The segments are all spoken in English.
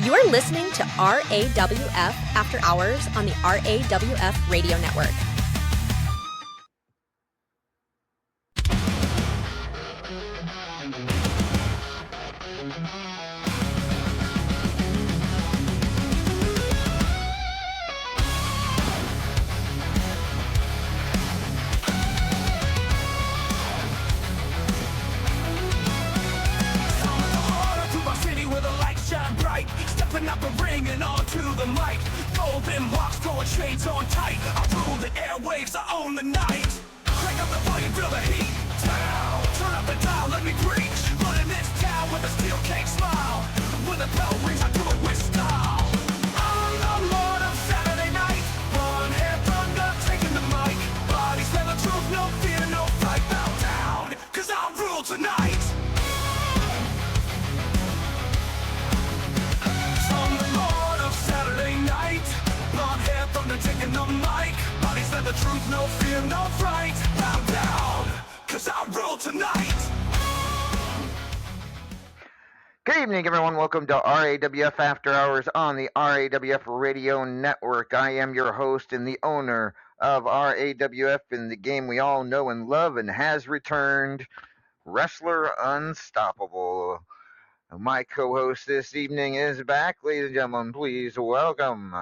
You are listening to RAWF After Hours on the RAWF Radio Network. Up a ring and onto the mic. Golden locks, throwing shades on tight. I rule the airwaves, I own the night. Crank up the volume, feel the heat down. Turn up the dial, let me preach. Running this town with a steel cake smile. When the bell rings, I do it with style. I'm the lord of Saturday night. One hair thunder, taking the mic. Bodies tell the truth, no fear, no fight. Bow down, cause I rule tonight. Taking the mic, bodies said the truth, no fear, no fright. Bow down, cause I rule tonight. Good evening, everyone. Welcome to RAWF After Hours on the RAWF Radio Network. I am your host and the owner of RAWF in the game we all know and love and has returned, Wrestler Unstoppable. My co-host this evening is back. Ladies and gentlemen, please welcome...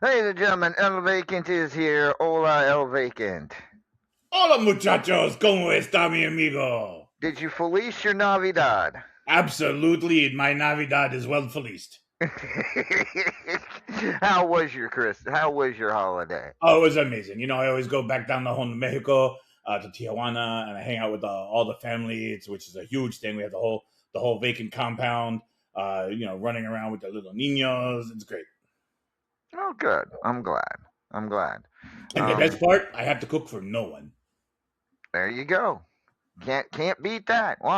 Ladies and gentlemen, El Vacant is here. Hola, El Vacant. Hola, muchachos. ¿Cómo está, mi amigo? Did you felice your Navidad? Absolutely. My Navidad is well feliced. How was your Christmas? How was your holiday? Oh, it was amazing. You know, I always go back down to home to Mexico, to Tijuana, and I hang out with all the family, which is a huge thing. We have the whole vacant compound, running around with the little niños. It's great. Oh, good. I'm glad. And the best part, I have to cook for no one. There you go. Can't beat that. Well,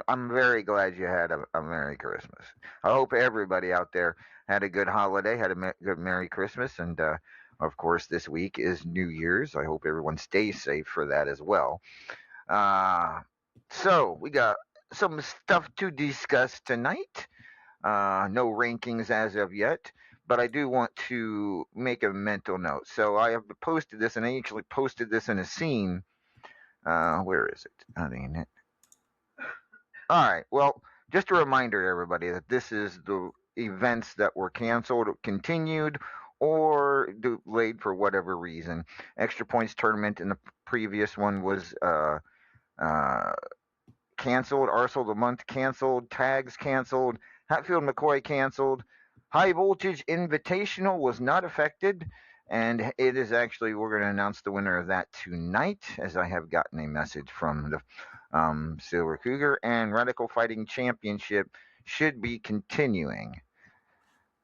I'm very glad you had a Merry Christmas. I hope everybody out there had a good holiday, had a good Merry Christmas, and of course, this week is New Year's. I hope everyone stays safe for that as well. So we got some stuff to discuss tonight. No rankings as of yet. But I do want to make a mental note. So I have posted this, and I actually posted this in a scene. Where is it? Oh, dang it. All right. Well, just a reminder to everybody that this is the events that were canceled, continued, or delayed for whatever reason. Extra Points tournament in the previous one was canceled. Arsenal of the Month canceled. Tags canceled. Hatfield McCoy canceled. High Voltage Invitational was not affected, and it is actually, we're going to announce the winner of that tonight, as I have gotten a message from the Silver Cougar, and Radical Fighting Championship should be continuing.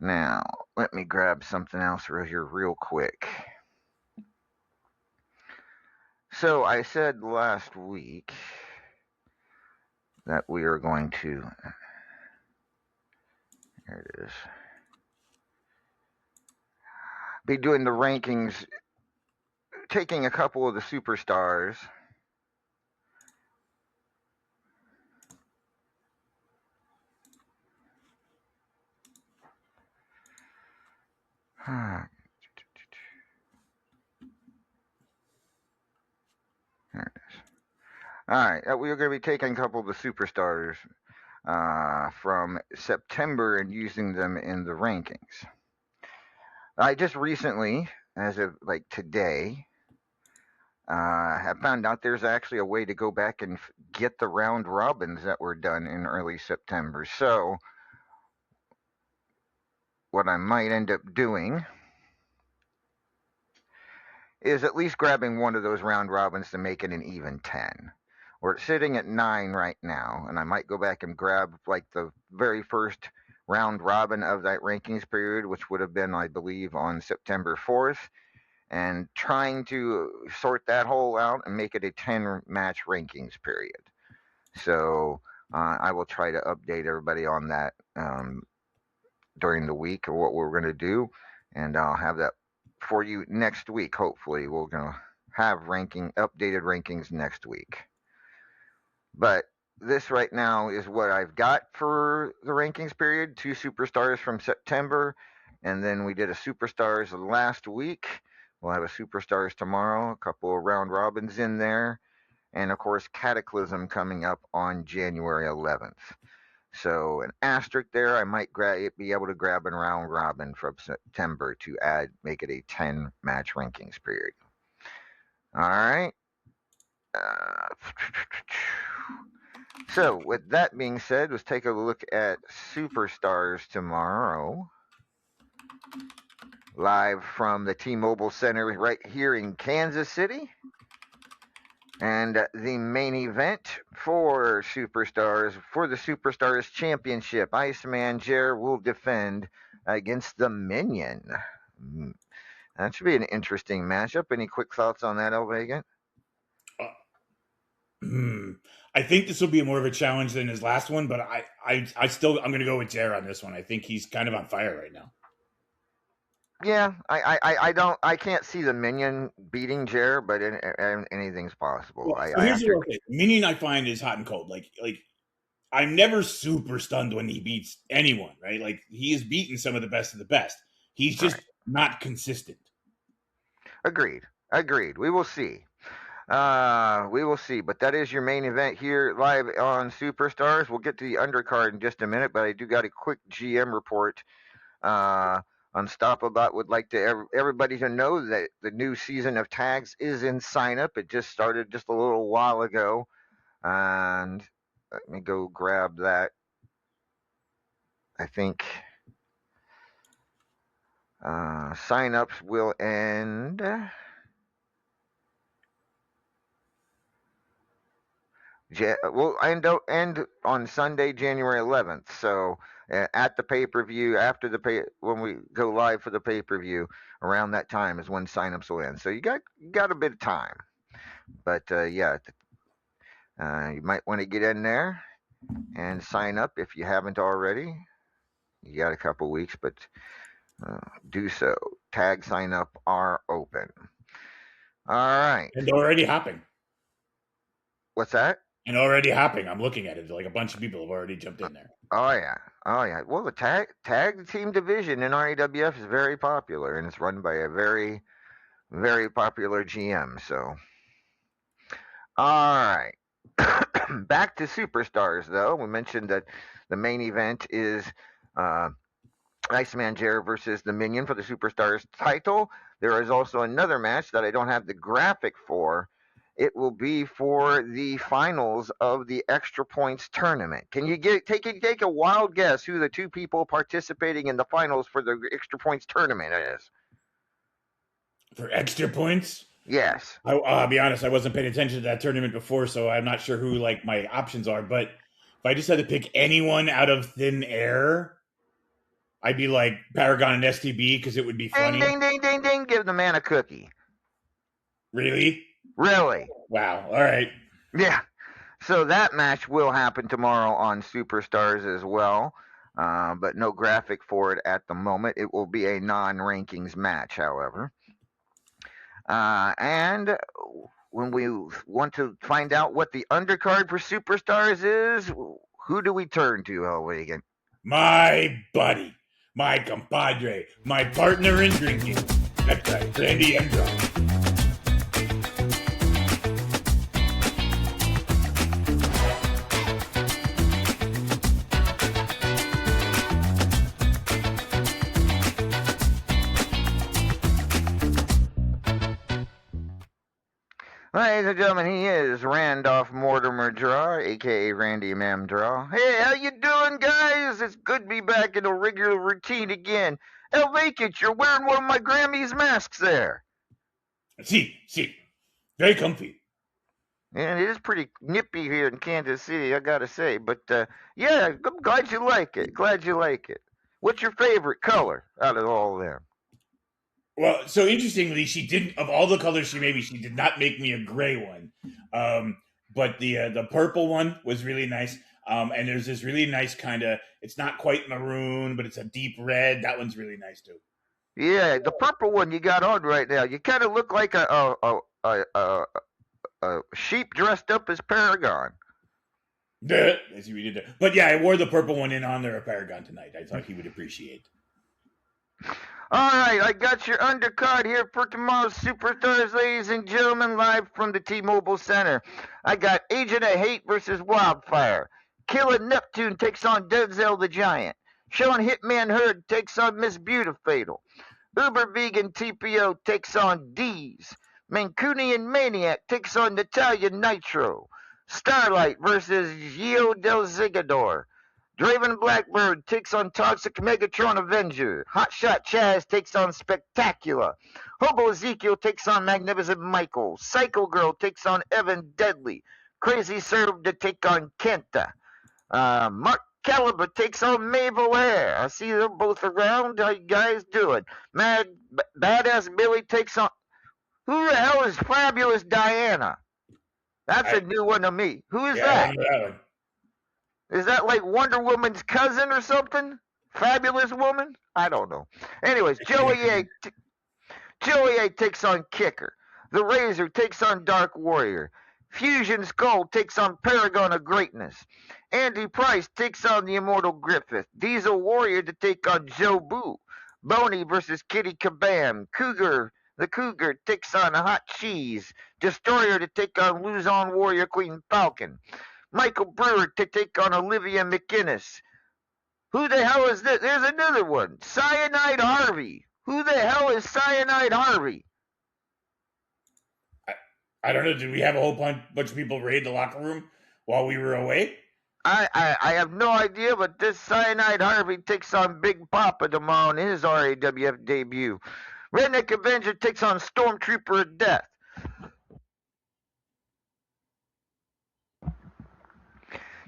Now, let me grab something else here real quick. So I said last week that we are going to, here it is, be doing the rankings, taking a couple of the superstars. Here it is. All right, we are going to be taking a couple of the superstars from September and using them in the rankings. I just recently, as of like today, I have found out there's actually a way to go back and get the round robins that were done in early September. So, what I might end up doing is at least grabbing one of those round robins to make it an even 10. We're sitting at 9 right now, and I might go back and grab like the very first round robin of that rankings period, which would have been, I believe, on September 4th, and trying to sort that whole out and make it a 10 match rankings period. So I will try to update everybody on that during the week of what we're going to do, and I'll have that for you next week. Hopefully, we're going to have updated rankings next week. But this right now is what I've got for the rankings period. 2 superstars from September, and then we did a superstars last week. We'll have a superstars tomorrow, a couple of round robins in there, and of course Cataclysm coming up on January 11th. So an asterisk there. I might be able to grab a round robin from September to make it a 10 match rankings period. All right. So with that being said, let's take a look at Superstars tomorrow. Live from the T-Mobile Center right here in Kansas City. And the main event for Superstars, for the Superstars Championship, Iceman Jer will defend against the Minion. That should be an interesting matchup. Any quick thoughts on that, Elvegant? I think this will be more of a challenge than his last one, but I'm going to go with Jer on this one. I think he's kind of on fire right now. Yeah, I can't see the Minion beating Jer, but anything's possible. Well, here's what I'll say. Minion, I find, is hot and cold. Like I'm never super stunned when he beats anyone, right? Like he has beaten some of the best. He's just not consistent. Agreed. We will see. But that is your main event here live on Superstars. We'll get to the undercard in just a minute, but I do got a quick GM report. Unstoppable would like to everybody to know that the new season of tags is in sign up. It just started just a little while ago, and let me go grab that. I think sign-ups will end will end on Sunday, January 11th. So at the pay-per-view, when we go live for the pay-per-view, around that time is when signups will end. So you got a bit of time, but you might want to get in there and sign up if you haven't already. You got a couple weeks, but do so. Tag sign up are open. All right. And already hopping. What's that? And already hopping. I'm looking at it. Like a bunch of people have already jumped in there. Oh yeah. Well, the tag team division in RAWF is very popular, and it's run by a very, very popular GM. So, all right. Back to Superstars, though. We mentioned that the main event is Iceman Jer versus the Minion for the Superstars title. There is also another match that I don't have the graphic for. It will be for the finals of the Extra Points tournament. Can you take a wild guess who the two people participating in the finals for the Extra Points tournament is? For Extra Points? Yes. I'll be honest, I wasn't paying attention to that tournament before, so I'm not sure who like my options are. But if I just had to pick anyone out of thin air, I'd be like Paragon and STB because it would be funny. Ding, ding, ding, ding, ding. Give the man a cookie. Really? Really? Wow. All right. Yeah. So that match will happen tomorrow on Superstars as well, but no graphic for it at the moment. It will be a non-rankings match, however. And when we want to find out what the undercard for Superstars is, who do we turn to, Hellwagon? My buddy, my compadre, my partner in drinking. That's right, Randy Endron. Ladies and gentlemen, he is Randolph Mortimer Draw, aka Randy Mam Draw. Hey, how you doing, guys? It's good to be back in a regular routine again. El Vacant, you're wearing one of my Grammy's masks there. See, very comfy. And it is pretty nippy here in Kansas City, I gotta say. But yeah, I'm glad you like it. Glad you like it. What's your favorite color out of all of them? Well, so interestingly, she didn't. Of all the colors she made me, she did not make me a gray one. But the purple one was really nice. And there's this really nice kind of. It's not quite maroon, but it's a deep red. That one's really nice too. Yeah, the purple one you got on right now. You kind of look like a sheep dressed up as Paragon. I see we did that. But yeah, I wore the purple one in honor of Paragon tonight. I thought he would appreciate. All right, I got your undercard here for tomorrow's Superstars, ladies and gentlemen, live from the T-Mobile Center. I got Agent of Hate versus Wildfire. Killer Neptune takes on Denzel the Giant. Sean Hitman Hurd takes on Miss Beautifatal. Uber Vegan TPO takes on D's. Mancunian Maniac takes on Natalia Nitro. Starlight versus Gio del Zigador. Draven Blackbird takes on Toxic Megatron Avenger. Hotshot Chaz takes on Spectacular. Hobo Ezekiel takes on Magnificent Michael. Psycho Girl takes on Evan Deadly. Crazy Serve to take on Kenta. Mark Caliber takes on Mabel Hare. I see them both around. How you guys doing? Badass Billy takes on... Who the hell is Fabulous Diana? That's a new one to me. Who is that? Is that like Wonder Woman's cousin or something? Fabulous Woman? I don't know. Anyways, Joey A takes on Kicker. The Razor takes on Dark Warrior. Fusion Skull takes on Paragon of Greatness. Andy Price takes on the Immortal Griffith. Diesel Warrior to take on Joe Boo. Boney versus Kitty Kabam. The Cougar takes on Hot Cheese. Destroyer to take on Luzon Warrior Queen Falcon. Michael Brewer to take on Olivia McInnes. Who the hell is this? There's another one. Cyanide Harvey. Who the hell is Cyanide Harvey? I don't know. Did we have a whole bunch of people raid the locker room while we were away? I have no idea, but this Cyanide Harvey takes on Big Papa tomorrow in his RAWF debut. Redneck Avenger takes on Stormtrooper of Death.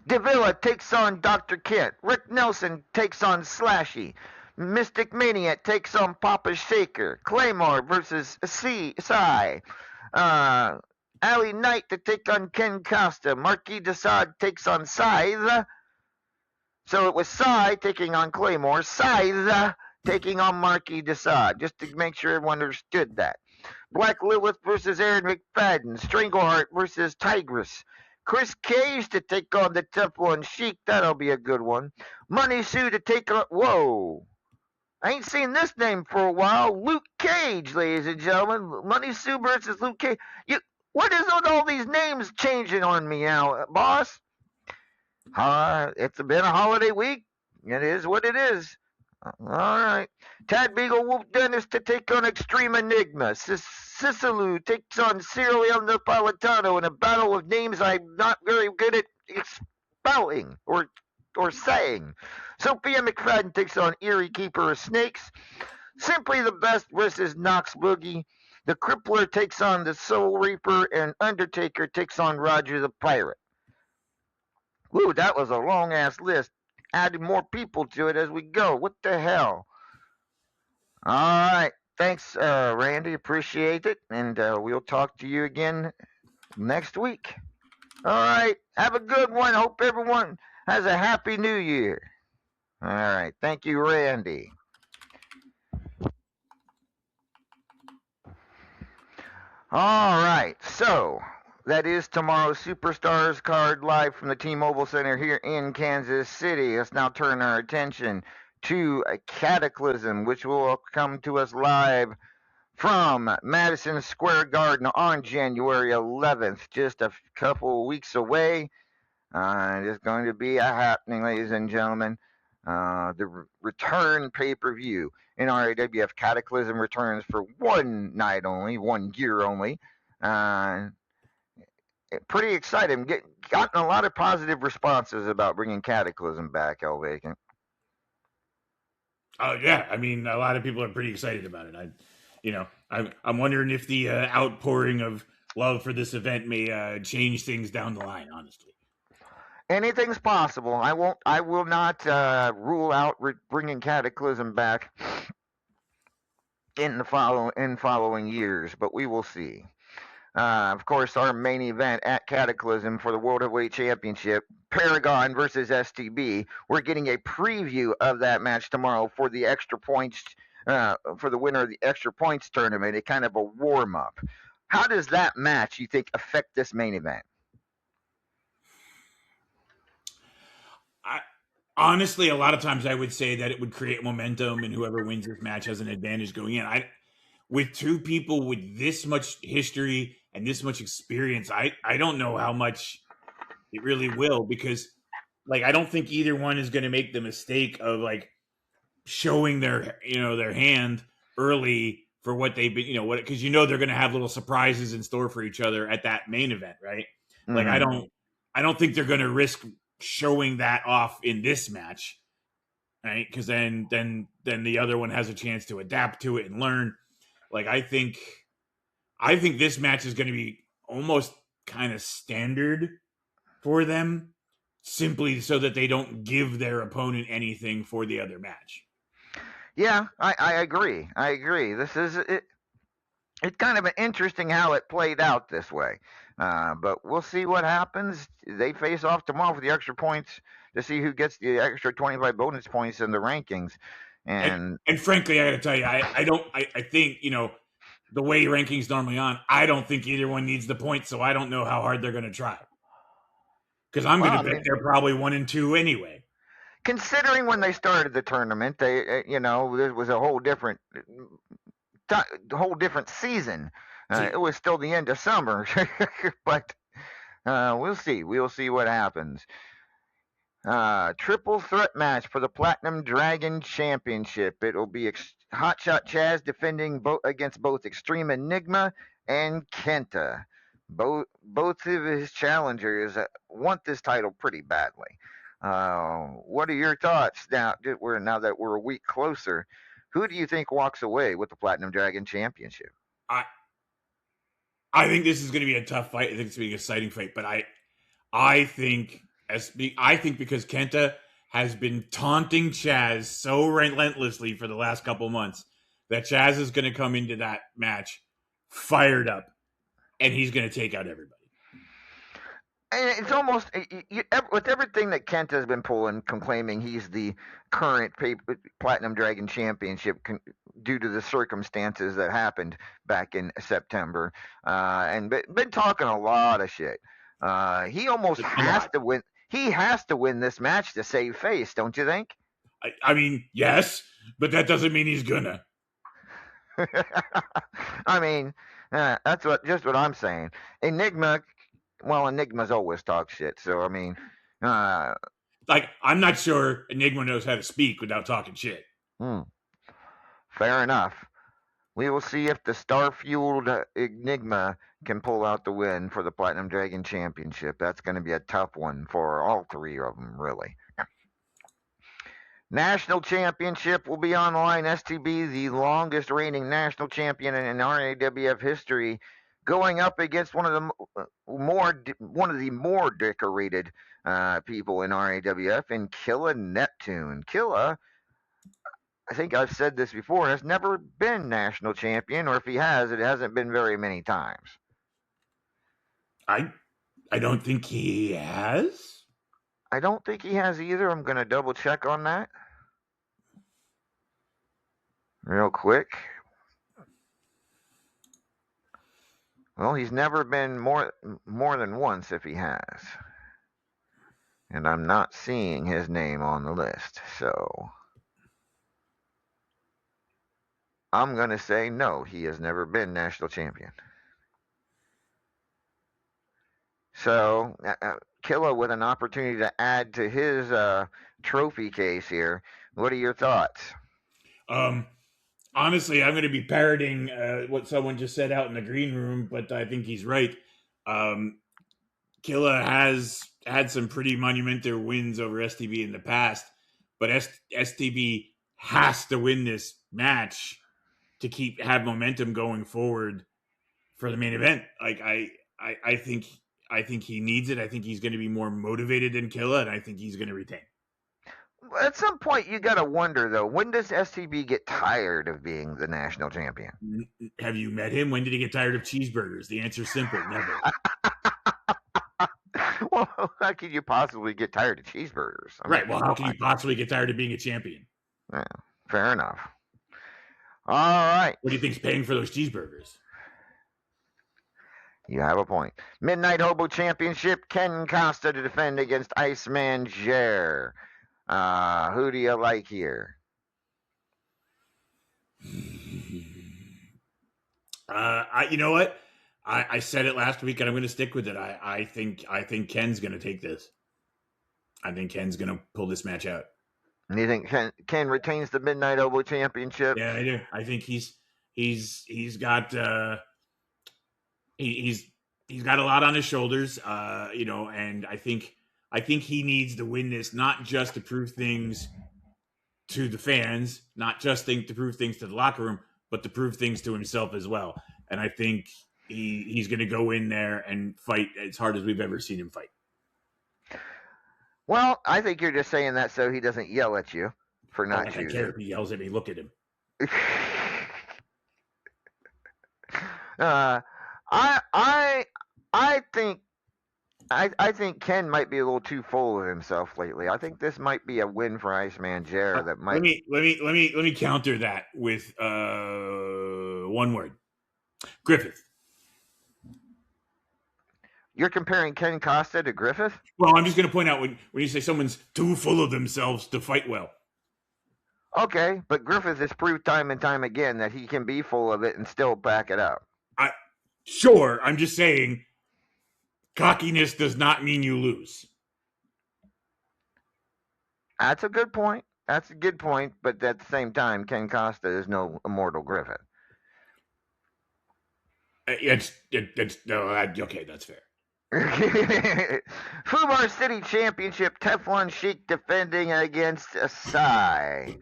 Davila takes on Dr. Kent. Rick Nelson takes on Slashy. Mystic Maniac takes on Papa Shaker. Claymore versus Psy. Ali Knight to take on Ken Costa. Marquis de Sade takes on Scythe. So it was Psy taking on Claymore. Scythe taking on Marquis de Sade. Just to make sure everyone understood that. Black Lilith versus Aaron McFadden. Strangleheart versus Tigress. Chris Cage to take on the Teflon Sheik. That'll be a good one. Money Sue to take on... Whoa. I ain't seen this name for a while. Luke Cage, ladies and gentlemen. Money Sue versus Luke Cage. What is with all these names changing on me now, boss? It's been a holiday week. It is what it is. All right. Tad Beagle Wolf Dennis to take on Extreme Enigma. Cicelu takes on Cyril El Napolitano in a battle of names I'm not very good at spelling or saying. Sophia McFadden takes on Eerie Keeper of Snakes. Simply the Best versus Knox Boogie. The Crippler takes on the Soul Reaper, and Undertaker takes on Roger the Pirate. Woo, that was a long-ass list. Adding more people to it as we go. What the hell? All right. Thanks, Randy. Appreciate it. And we'll talk to you again next week. All right. Have a good one. Hope everyone has a happy new year. All right. Thank you, Randy. All right. So that is tomorrow's Superstars card live from the T-Mobile Center here in Kansas City. Let's now turn our attention to Cataclysm, which will come to us live from Madison Square Garden on January 11th, just a couple weeks away. It's going to be a happening, ladies and gentlemen. The return pay-per-view in RAWF Cataclysm returns for one night only, 1 year only. pretty excited. Gotten a lot of positive responses about bringing Cataclysm back, El Vacant. Oh yeah, I mean, a lot of people are pretty excited about it. I'm wondering if the outpouring of love for this event may change things down the line. Honestly, Anything's possible. I will not rule out bringing Cataclysm back in following years, but we will see. Of course, our main event at Cataclysm for the World Heavyweight Championship, Paragon versus STB. We're getting a preview of that match tomorrow for the extra points, for the winner of the extra points tournament, a kind of a warm up. How does that match, you think, affect this main event? honestly, a lot of times I would say that it would create momentum, and whoever wins this match has an advantage going in. With two people with this much history and this much experience, I don't know how much it really will, because like I don't think either one is going to make the mistake of like showing their hand early for what they've been, because they're going to have little surprises in store for each other at that main event, right? Mm-hmm. Like I don't think they're going to risk showing that off in this match, right? Because then the other one has a chance to adapt to it and learn. Like I think this match is going to be almost kind of standard for them, simply so that they don't give their opponent anything for the other match. Yeah, I agree. This is it. It's kind of interesting how it played out this way. But we'll see what happens. They face off tomorrow for the extra points to see who gets the extra 25 bonus points in the rankings. And frankly, I got to tell you, I think, the way rankings normally on, I don't think either one needs the points, so I don't know how hard they're going to try. Because I'm going to bet they're probably 1 and 2 anyway. Considering when they started the tournament, there was a whole different season. It was still the end of summer, but we'll see. We'll see what happens. Triple threat match for the Platinum Dragon Championship. It will be Hotshot Chaz defending against both Extreme Enigma and Kenta. Both of his challengers want this title pretty badly. What are your thoughts now that we're a week closer? Who do you think walks away with the Platinum Dragon Championship? I think this is going to be a tough fight. I think it's going to be an exciting fight, but I think because Kenta has been taunting Chaz so relentlessly for the last couple months that Chaz is going to come into that match fired up, and he's going to take out everybody. And it's almost with everything that Kenta has been pulling, claiming he's the current Platinum Dragon Championship due to the circumstances that happened back in September, and been talking a lot of shit. He almost has to win. He has to win this match to save face, don't you think? I mean, yes, but that doesn't mean he's gonna. I mean, that's what I'm saying. Enigma's always talk shit. So I mean, I'm not sure Enigma knows how to speak without talking shit. Fair enough. We will see if the star-fueled Enigma can pull out the win for the Platinum Dragon Championship. That's going to be a tough one for all three of them, really. National Championship will be on the line. STB, the longest reigning national champion in RAWF history, going up against one of the more decorated people in RAWF, in Killa Neptune. Killa, I think I've said this before, has never been national champion, or if he has, it hasn't been very many times. I don't think he has. I don't think he has either. I'm going to double check on that real quick. Well, he's never been more than once if he has. And I'm not seeing his name on the list, so I'm going to say no, he has never been national champion. So, Killa with an opportunity to add to his trophy case here. What are your thoughts? Honestly, I'm going to be parroting what someone just said out in the green room, but I think he's right. Killa has had some pretty monumental wins over STB in the past, but STB has to win this match to have momentum going forward for the main event. Like I think he needs it. I think he's going to be more motivated than Killa, and I think he's going to retain. At some point, you got to wonder though, when does STB get tired of being the national champion? Have you met him? When did he get tired of cheeseburgers? The answer's simple: never. Well, how can you possibly get tired of cheeseburgers? Right. Well, how can you possibly get tired of being a champion? Yeah, fair enough. All right. What do you think's paying for those cheeseburgers? You have a point. Midnight Hobo Championship, Ken Costa to defend against Iceman Jer. Who do you like here? You know what? I said it last week, and I'm going to stick with it. I think Ken's going to take this. I think Ken's going to pull this match out. And you think Ken retains the Midnight Hobo Championship? Yeah, I do. I think he's got he's got a lot on his shoulders, and I think he needs to win this, not just to prove things to the fans, not just to prove things to the locker room, but to prove things to himself as well. And I think he's going to go in there and fight as hard as we've ever seen him fight. Well, I think you're just saying that so he doesn't yell at you for not choosing. I don't care if he yells at me. Look at him. I think Ken might be a little too full of himself lately. I think this might be a win for Iceman Jer. That might. Let me counter that with one word: Griffith. You're comparing Ken Costa to Griffith? Well, I'm just going to point out when you say someone's too full of themselves to fight well. Okay, but Griffith has proved time and time again that he can be full of it and still back it up. Sure, I'm just saying cockiness does not mean you lose. That's a good point. But at the same time, Ken Costa is no immortal Griffith. Okay, that's fair. Fubar City Championship, Teflon Sheik defending against Asai.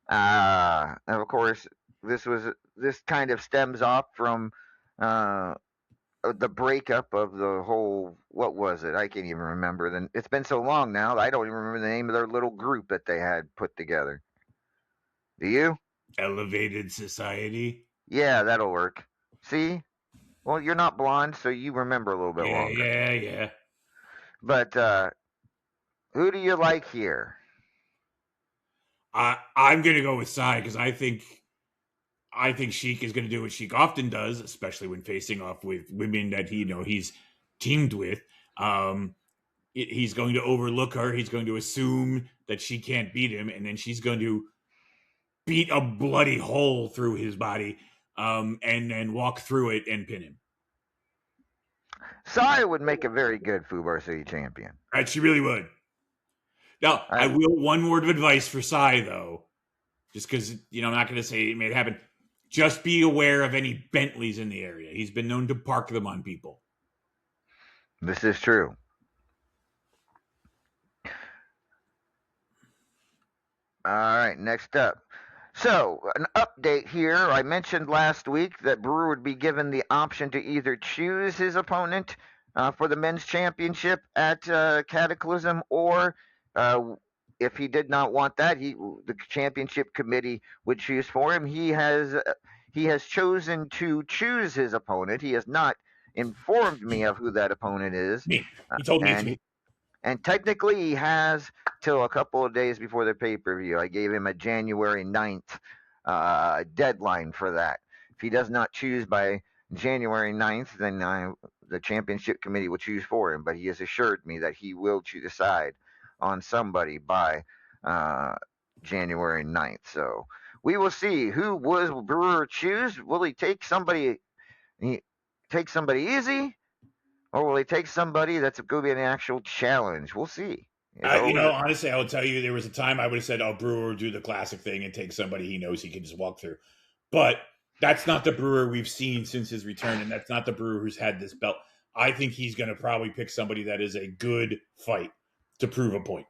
And of course, this kind of stems off from the breakup of the whole, what was it? I can't even remember. It's been so long now that I don't even remember the name of their little group that they had put together. Do you? Elevated Society? Yeah, that'll work. See? Well, you're not blonde, so you remember a little bit longer. Yeah. But who do you like here? I'm going to go with Sai because I think Sheik is going to do what Sheik often does, especially when facing off with women that he's teamed with. He's going to overlook her. He's going to assume that she can't beat him, and then she's going to beat a bloody hole through his body. And then walk through it and pin him. Sai would make a very good Fubar City champion. Right, she really would. Now, I will one word of advice for Sai, though, just because, I'm not going to say it may happen. Just be aware of any Bentleys in the area. He's been known to park them on people. This is true. All right, next up. So, an update here. I mentioned last week that Brewer would be given the option to either choose his opponent for the men's championship at Cataclysm, or if he did not want that, the championship committee would choose for him. He has chosen to choose his opponent. He has not informed me of who that opponent is. Me. He told me it's me. And technically, he has till a couple of days before the pay-per-view. I gave him a January 9th deadline for that. If he does not choose by January 9th, then the championship committee will choose for him. But he has assured me that he will decide on somebody by January 9th. So we will see. Who will Brewer choose? Will he take somebody easy? Or will he take somebody that's going to be an actual challenge? We'll see. Honestly, I will tell you, there was a time I would have said, Brewer would do the classic thing and take somebody he knows he can just walk through. But that's not the Brewer we've seen since his return, and that's not the Brewer who's had this belt. I think he's going to probably pick somebody that is a good fight to prove a point.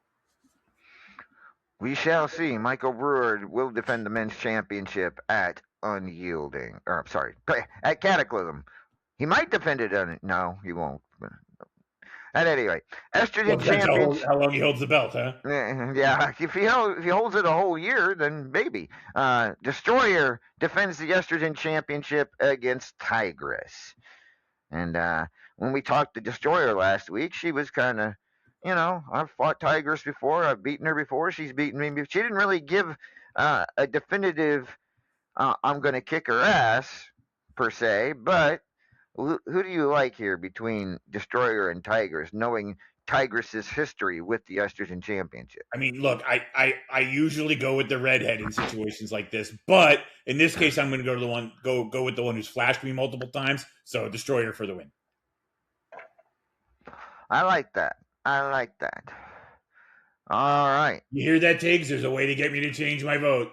We shall see. Michael Brewer will defend the men's championship at Unyielding. Or, sorry, at Cataclysm. He might defend it on. No, he won't. At any rate, Estrogen Championship. How long he holds the belt, huh? Yeah, if he holds it a whole year, then maybe. Destroyer defends the Estrogen Championship against Tigress. And when we talked to Destroyer last week, she was kind of, I've fought Tigress before. I've beaten her before. She's beaten me. She didn't really give a definitive, I'm going to kick her ass, per se. But who do you like here between Destroyer and Tigress, knowing Tigress's history with the Estrogen Championship? I mean, look, I usually go with the redhead in situations like this, but in this case, I'm going to go with the one who's flashed me multiple times. So Destroyer for the win. I like that. All right. You hear that, Tiggs? There's a way to get me to change my vote.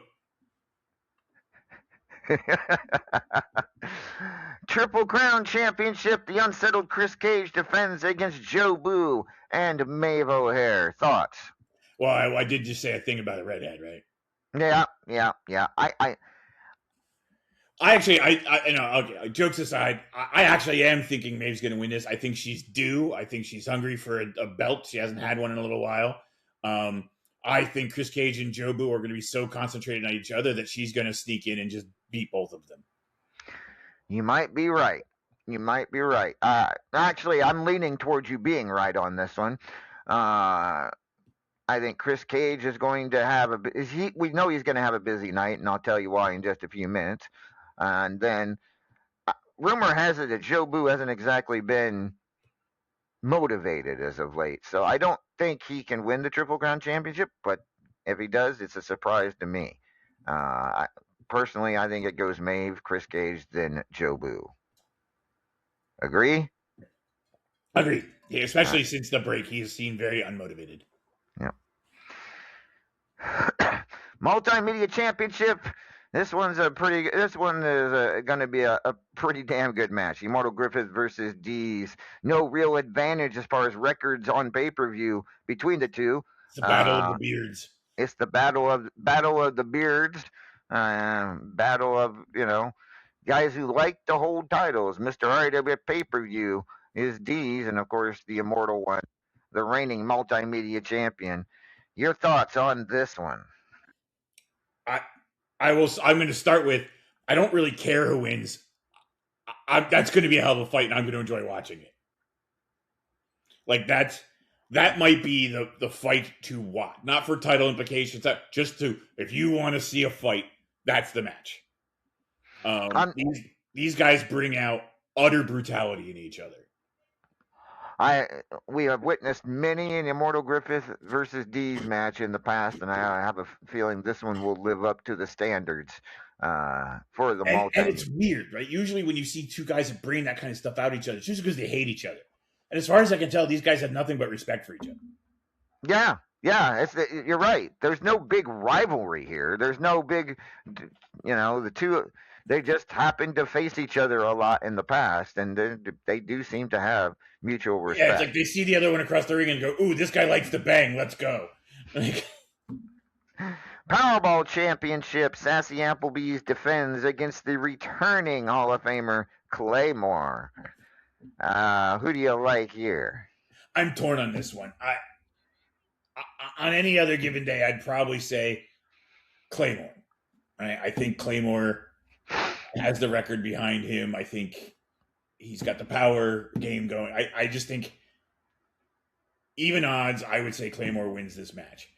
Triple Crown Championship. The unsettled Chris Cage defends against Joe Boo and Maeve O'Hare. Thoughts? Well, I did just say a thing about a redhead, right? Yeah. Okay, jokes aside, I actually am thinking Maeve's going to win this. I think she's due. I think she's hungry for a belt. She hasn't had one in a little while. I think Chris Cage and Joe Boo are going to be so concentrated on each other that she's going to sneak in and just beat both of them. You might be right. Actually, I'm leaning towards you being right on this one. I think Chris Cage is going to have we know he's going to have a busy night, and I'll tell you why in just a few minutes. And then rumor has it that Joe Boo hasn't exactly been motivated as of late. So I don't think he can win the Triple Crown Championship, but if he does, it's a surprise to me. Personally, I think it goes Maeve, Chris Cage, then Joe Boo. Agree? Agree. Yeah, especially since the break, he has seemed very unmotivated. Yeah. Multimedia Championship. This one is going to be a pretty damn good match. Immortal Griffith versus Dees. No real advantage as far as records on pay-per-view between the two. It's the battle of the beards. It's the battle of the beards. Battle of, guys who like to hold titles. Mr. RAW pay-per-view is Dees, and of course the immortal one, the reigning multimedia champion. Your thoughts on this one? I'm going to start with, I don't really care who wins. That's going to be a hell of a fight, and I'm going to enjoy watching it. Like, that might be the fight to watch. Not for title implications, just if you want to see a fight, that's the match. These guys bring out utter brutality in each other. We have witnessed many an Immortal Griffith versus Dees match in the past, and I have a feeling this one will live up to the standards for the multi. And it's weird, right? Usually when you see two guys that bring that kind of stuff out each other, it's usually because they hate each other. And as far as I can tell, these guys have nothing but respect for each other. Yeah, you're right. There's no big rivalry here. There's no big, the two, they just happen to face each other a lot in the past, and they do seem to have mutual respect. Yeah, it's like they see the other one across the ring and go, ooh, this guy likes to bang, let's go. Powerball Championship, Sassy Applebee's defends against the returning Hall of Famer Claymore. Who do you like here? I'm torn on this one. On any other given day, I'd probably say Claymore. I think Claymore has the record behind him. I think he's got the power game going. I just think, even odds, I would say Claymore wins this match.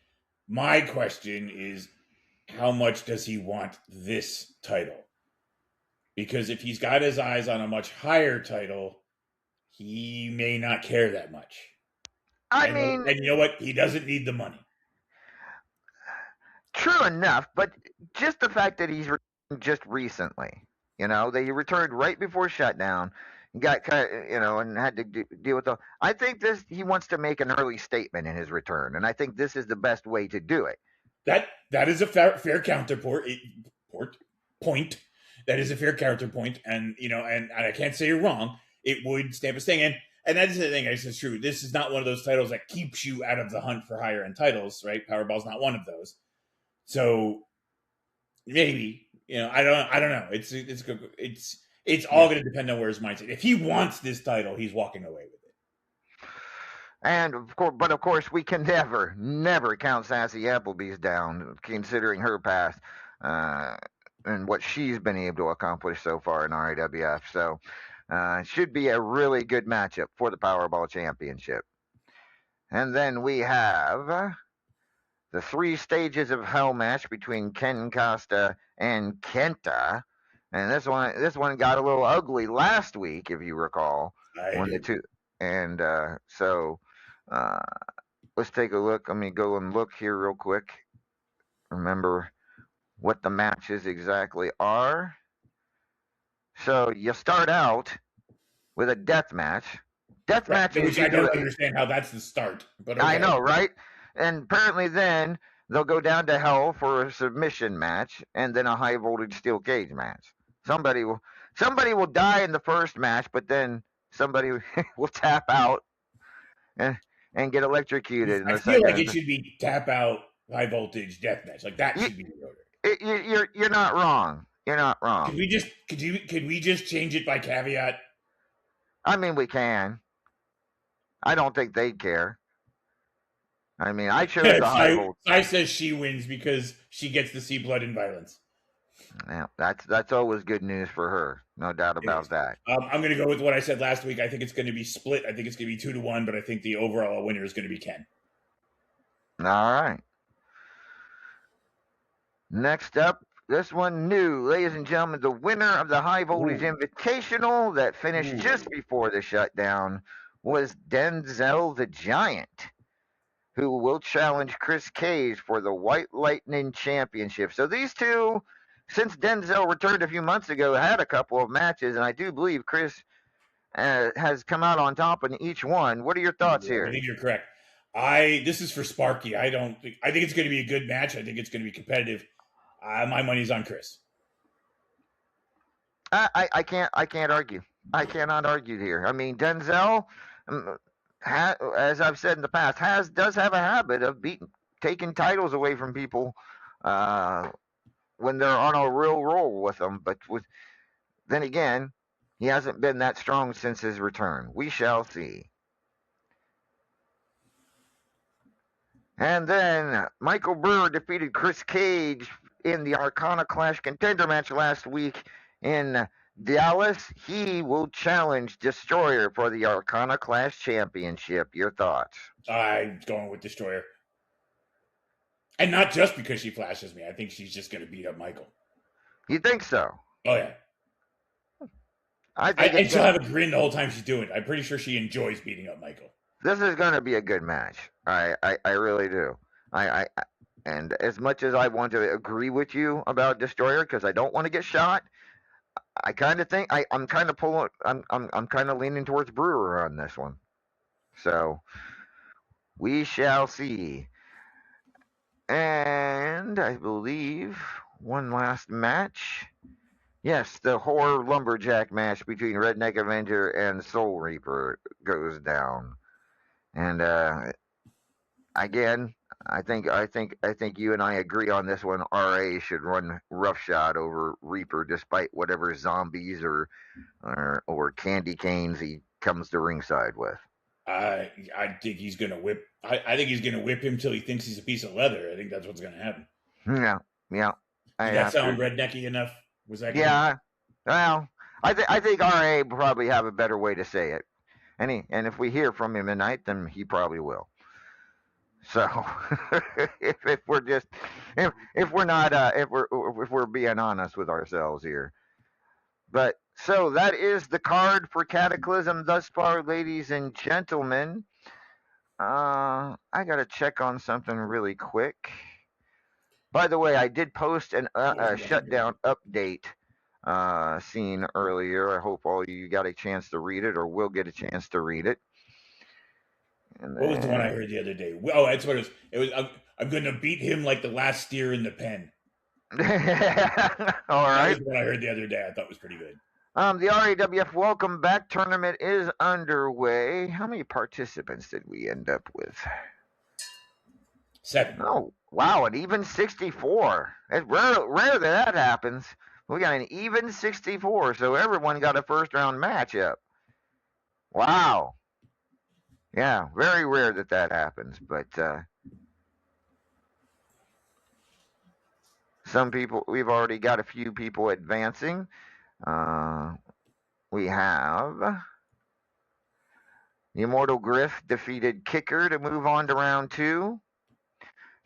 My question is, how much does he want this title? Because if he's got his eyes on a much higher title, he may not care that much. And you know what? He doesn't need the money. True enough, but just the fact that he's just recently, they returned right before shutdown, got and had to deal with I think he wants to make an early statement in his return, and I think this is the best way to do it. That is a fair counterpoint. That is a fair counterpoint, and and I can't say you're wrong. it would stamp its thing in. And that's the thing, I guess it's true. This is not one of those titles that keeps you out of the hunt for higher end titles, right? Powerball's not one of those. So maybe, I don't know. It's all going to depend on where his mindset. If he wants this title, he's walking away with it. And of course, we can never count Sassy Applebee's down, considering her past and what she's been able to accomplish so far in RAWF. So it should be a really good matchup for the Powerball Championship. And then we have the 3 stages of hell match between Ken Costa and Kenta. And this one got a little ugly last week, if you recall. And so let's take a look. Let me go and look here real quick. Remember what the matches exactly are. So you start out with a death match. Which I don't understand how that's the start. But okay. I know, right? And apparently then they'll go down to hell for a submission match and then a high voltage steel cage match. Somebody will die in the first match, but then somebody will tap out and get electrocuted. I feel like it should be tap out high voltage death match. Like that should be the order. You're not wrong. You're not wrong. Could we just change it by caveat? I mean, we can. I don't think they'd care. I mean, I chose the high voltage. I says she wins because she gets to see blood and violence. Yeah, that's always good news for her. No doubt about that. I'm going to go with what I said last week. I think it's going to be split. I think it's going to be 2-1, but I think the overall winner is going to be Ken. All right. Next up, this one new. Ladies and gentlemen, the winner of the High Voltage Invitational that finished just before the shutdown was Denzel the Giant, who will challenge Chris Cage for the White Lightning Championship. So these two, since Denzel returned a few months ago, had a couple of matches, and I do believe Chris has come out on top in each one. What are your thoughts here? I think you're correct. This is for Sparky. I think it's going to be a good match. I think it's going to be competitive. My money's on Chris. I can't argue. I cannot argue here. I mean, Denzel, as I've said in the past, does have a habit of taking titles away from people when they're on a real roll with them. But then again, he hasn't been that strong since his return. We shall see. And then Michael Brewer defeated Chris Cage in the Arcana Clash contender match last week in Dallas. He will challenge Destroyer for the Arcana Clash Championship. Your thoughts? I'm going with Destroyer. And not just because she flashes me. I think she's just going to beat up Michael. You think so? Oh, yeah. And she'll have a grin the whole time she's doing it. I'm pretty sure she enjoys beating up Michael. This is going to be a good match. I really do. And as much as I want to agree with you about Destroyer, because I don't want to get shot, I kind of think I'm kind of leaning towards Brewer on this one. So we shall see. And I believe one last match. Yes, the horror lumberjack match between Redneck Avenger and Soul Reaper goes down. And again, I think you and I agree on this one. RA should run roughshod over Reaper, despite whatever zombies or candy canes he comes to ringside with. I think he's gonna whip. I think he's gonna whip him till he thinks he's a piece of leather. I think that's what's gonna happen. Yeah. Did that sound rednecky enough? Was that? Yeah. Well, I think RA probably have a better way to say it. And if we hear from him tonight, then he probably will. So if we're being honest with ourselves here, but so that is the card for Cataclysm thus far, ladies and gentlemen. I gotta check on something really quick. By the way, I did post a shutdown update scene earlier. I hope all of you got a chance to read it or will get a chance to read it. And what was the one I heard the other day? Oh, that's what it was. It was I'm going to beat him like the last steer in the pen. All right. That was what I heard the other day. I thought was pretty good. The RAWF Welcome Back tournament is underway. How many participants did we end up with? 7. Oh, wow, an even 64. It's rare that happens. We got an even 64, so everyone got a first-round matchup. Wow. Yeah, very rare that happens, but some people, we've already got a few people advancing. We have the Immortal Griff defeated Kicker to move on to round 2.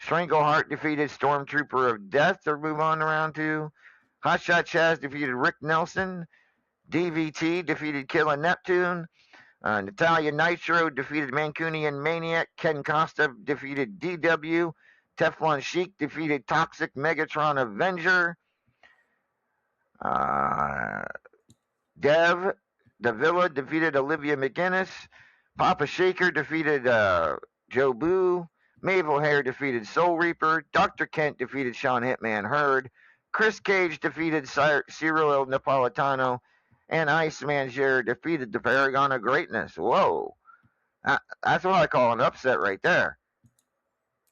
Strangleheart defeated Stormtrooper of Death to move on to round 2. Hotshot Chaz defeated Rick Nelson. DVT defeated Killa Neptune. Natalia Nitro defeated Mancunian Maniac. Ken Costa defeated DW. Teflon Sheik defeated Toxic Megatron Avenger. Dev Davila defeated Olivia McGinnis. Papa Shaker defeated Joe Boo. Mabel Hare defeated Soul Reaper. Dr. Kent defeated Sean Hitman Hurd. Chris Cage defeated Cyril Napolitano. And Iceman Jared defeated the Paragon of Greatness. Whoa. That's what I call an upset right there.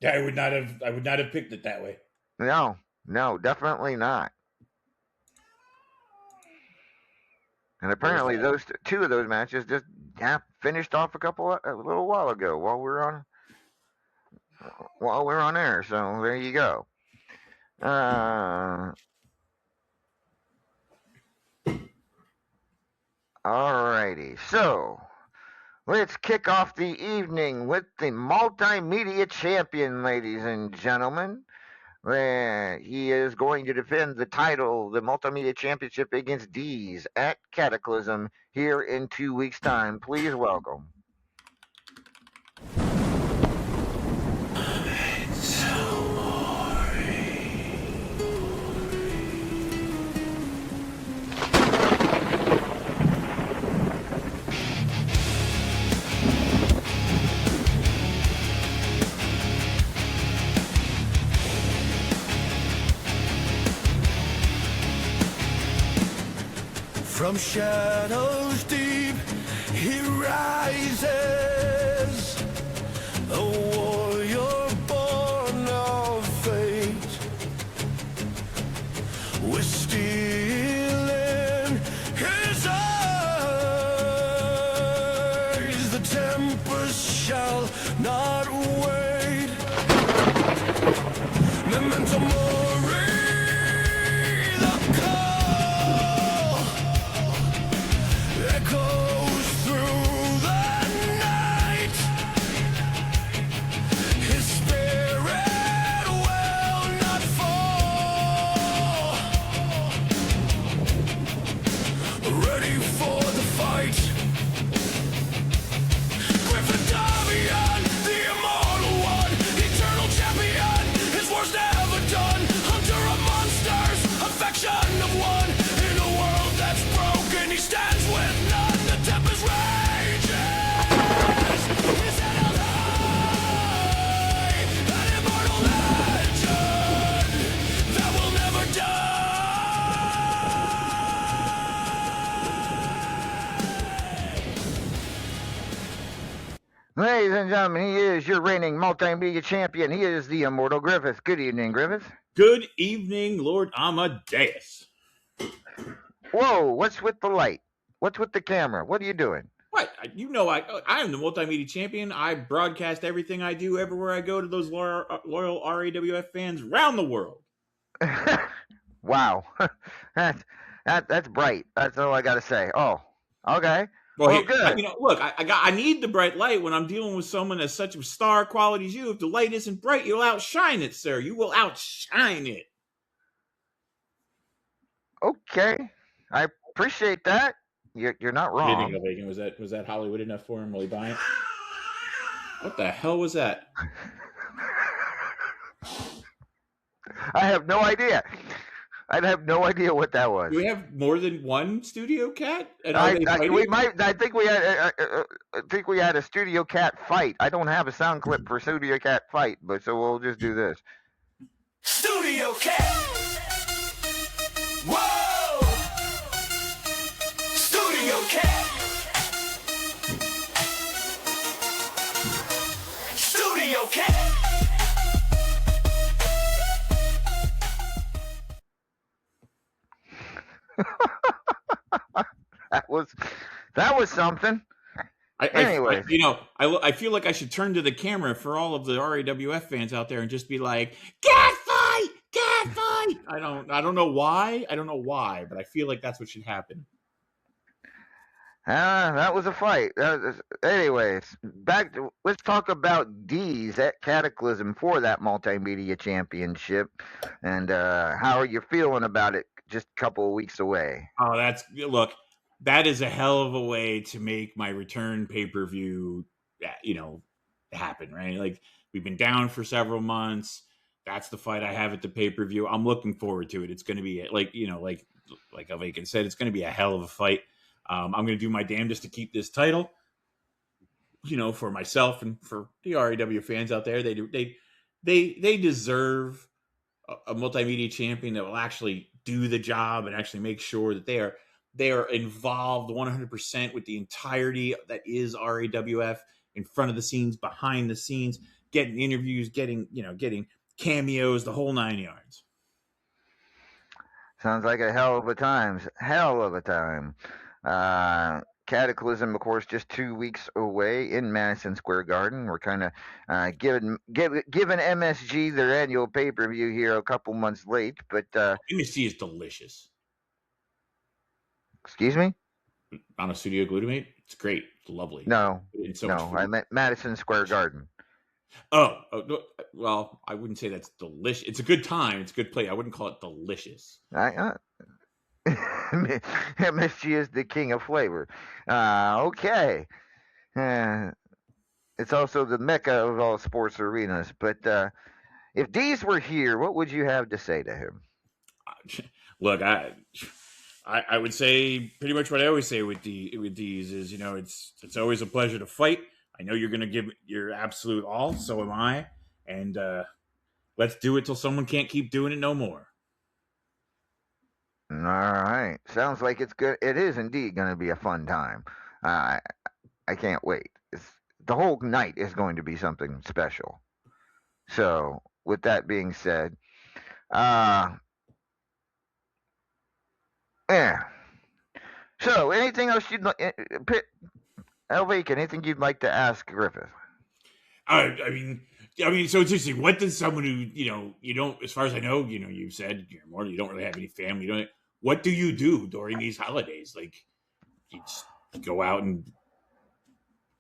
Yeah, I would not have picked it that way. No, definitely not. And apparently those two of those matches just finished off a little while ago while we're on air. So there you go. Alrighty, so let's kick off the evening with the multimedia champion, ladies and gentlemen. He is going to defend the title, the multimedia championship, against Deez at Cataclysm here in 2 weeks' time. Please welcome. From shadows deep, he rises, a warrior born of fate. We're stealing his eyes, the tempest shall not wait. Memento mori, the call echoes through the night. His spirit will not fall. Ready for the fight. Griffin Damian, the immortal one, eternal champion, his worst ever done. Hunter of monsters, affection of one. In a world that's broken, he stands with none. The tempest rages, his head held high, an immortal legend that will never die. Ladies and gentlemen, he is your reigning multimedia champion. He is the Immortal Griffith. Good evening, Griffith. Good evening, Lord Amadeus. Whoa, what's with the light? What's with the camera? What are you doing? What? You know, I am the multimedia champion. I broadcast everything I do everywhere I go to those loyal RAWF fans around the world. Wow. That's bright. That's all I got to say. Oh, okay. Well, Oh, hey, good. look, I need the bright light when I'm dealing with someone as such a star quality as you. If the light isn't bright, you'll outshine it, sir. You will outshine it. Okay. I appreciate that. You're not What do you wrong. think, Bacon? Was that Hollywood enough for him? Will he buy it? What the hell was that? I have no idea. I have no idea what that was. Do we have more than one studio cat? And are I they fighting? think we had a studio cat fight. I don't have a sound clip for studio cat fight, but so we'll just do this. Studio Cat. Whoa! Studio Cat. Studio Cat. That was something. Anyways. I feel like I should turn to the camera for all of the RAWF fans out there and just be like, "Cat fight, cat fight." I don't know why. I don't know why, but I feel like that's what should happen. That was a fight. Anyways, let's talk about D's at Cataclysm for that multimedia championship, and how are you feeling about it? Just a couple of weeks away. Oh, that is a hell of a way to make my return pay-per-view, happen, right? Like, we've been down for several months. That's the fight I have at the pay-per-view. I'm looking forward to it. It's going to be like Awaken said, it's going to be a hell of a fight. I'm going to do my damnedest to keep this title, for myself and for the RAW fans out there. They deserve a multimedia champion that will actually do the job and actually make sure that they are involved 100% with the entirety that is RAWF, in front of the scenes, behind the scenes, getting interviews, getting cameos, the whole 9 yards. Sounds like a hell of a time. Cataclysm, of course, just 2 weeks away in Madison Square Garden. We're kind of giving MSG their annual pay-per-view here a couple months late, but MSG is delicious. Excuse me? Monostudio glutamate? It's great. It's lovely. No, I meant Madison Square Garden. Oh, well, I wouldn't say that's delicious. It's a good time. It's a good play. I wouldn't call it delicious. MSG is the king of flavor. Okay. It's also the mecca of all sports arenas. But if Deez were here, what would you have to say to him? Look, I would say pretty much what I always say with Deez is, it's always a pleasure to fight. I know you're going to give your absolute all. So am I. And let's do it till someone can't keep doing it no more. All right. Sounds like it's good. It is indeed going to be a fun time. I can't wait. The whole night is going to be something special. So, with that being said, yeah. So, anything else you'd like, Elvik, anything you'd like to ask Griffith? I mean, so it's interesting. What does someone who, you don't, as far as I know, you've said you're more, you don't really have any family. What do you do during these holidays? Like, you just go out and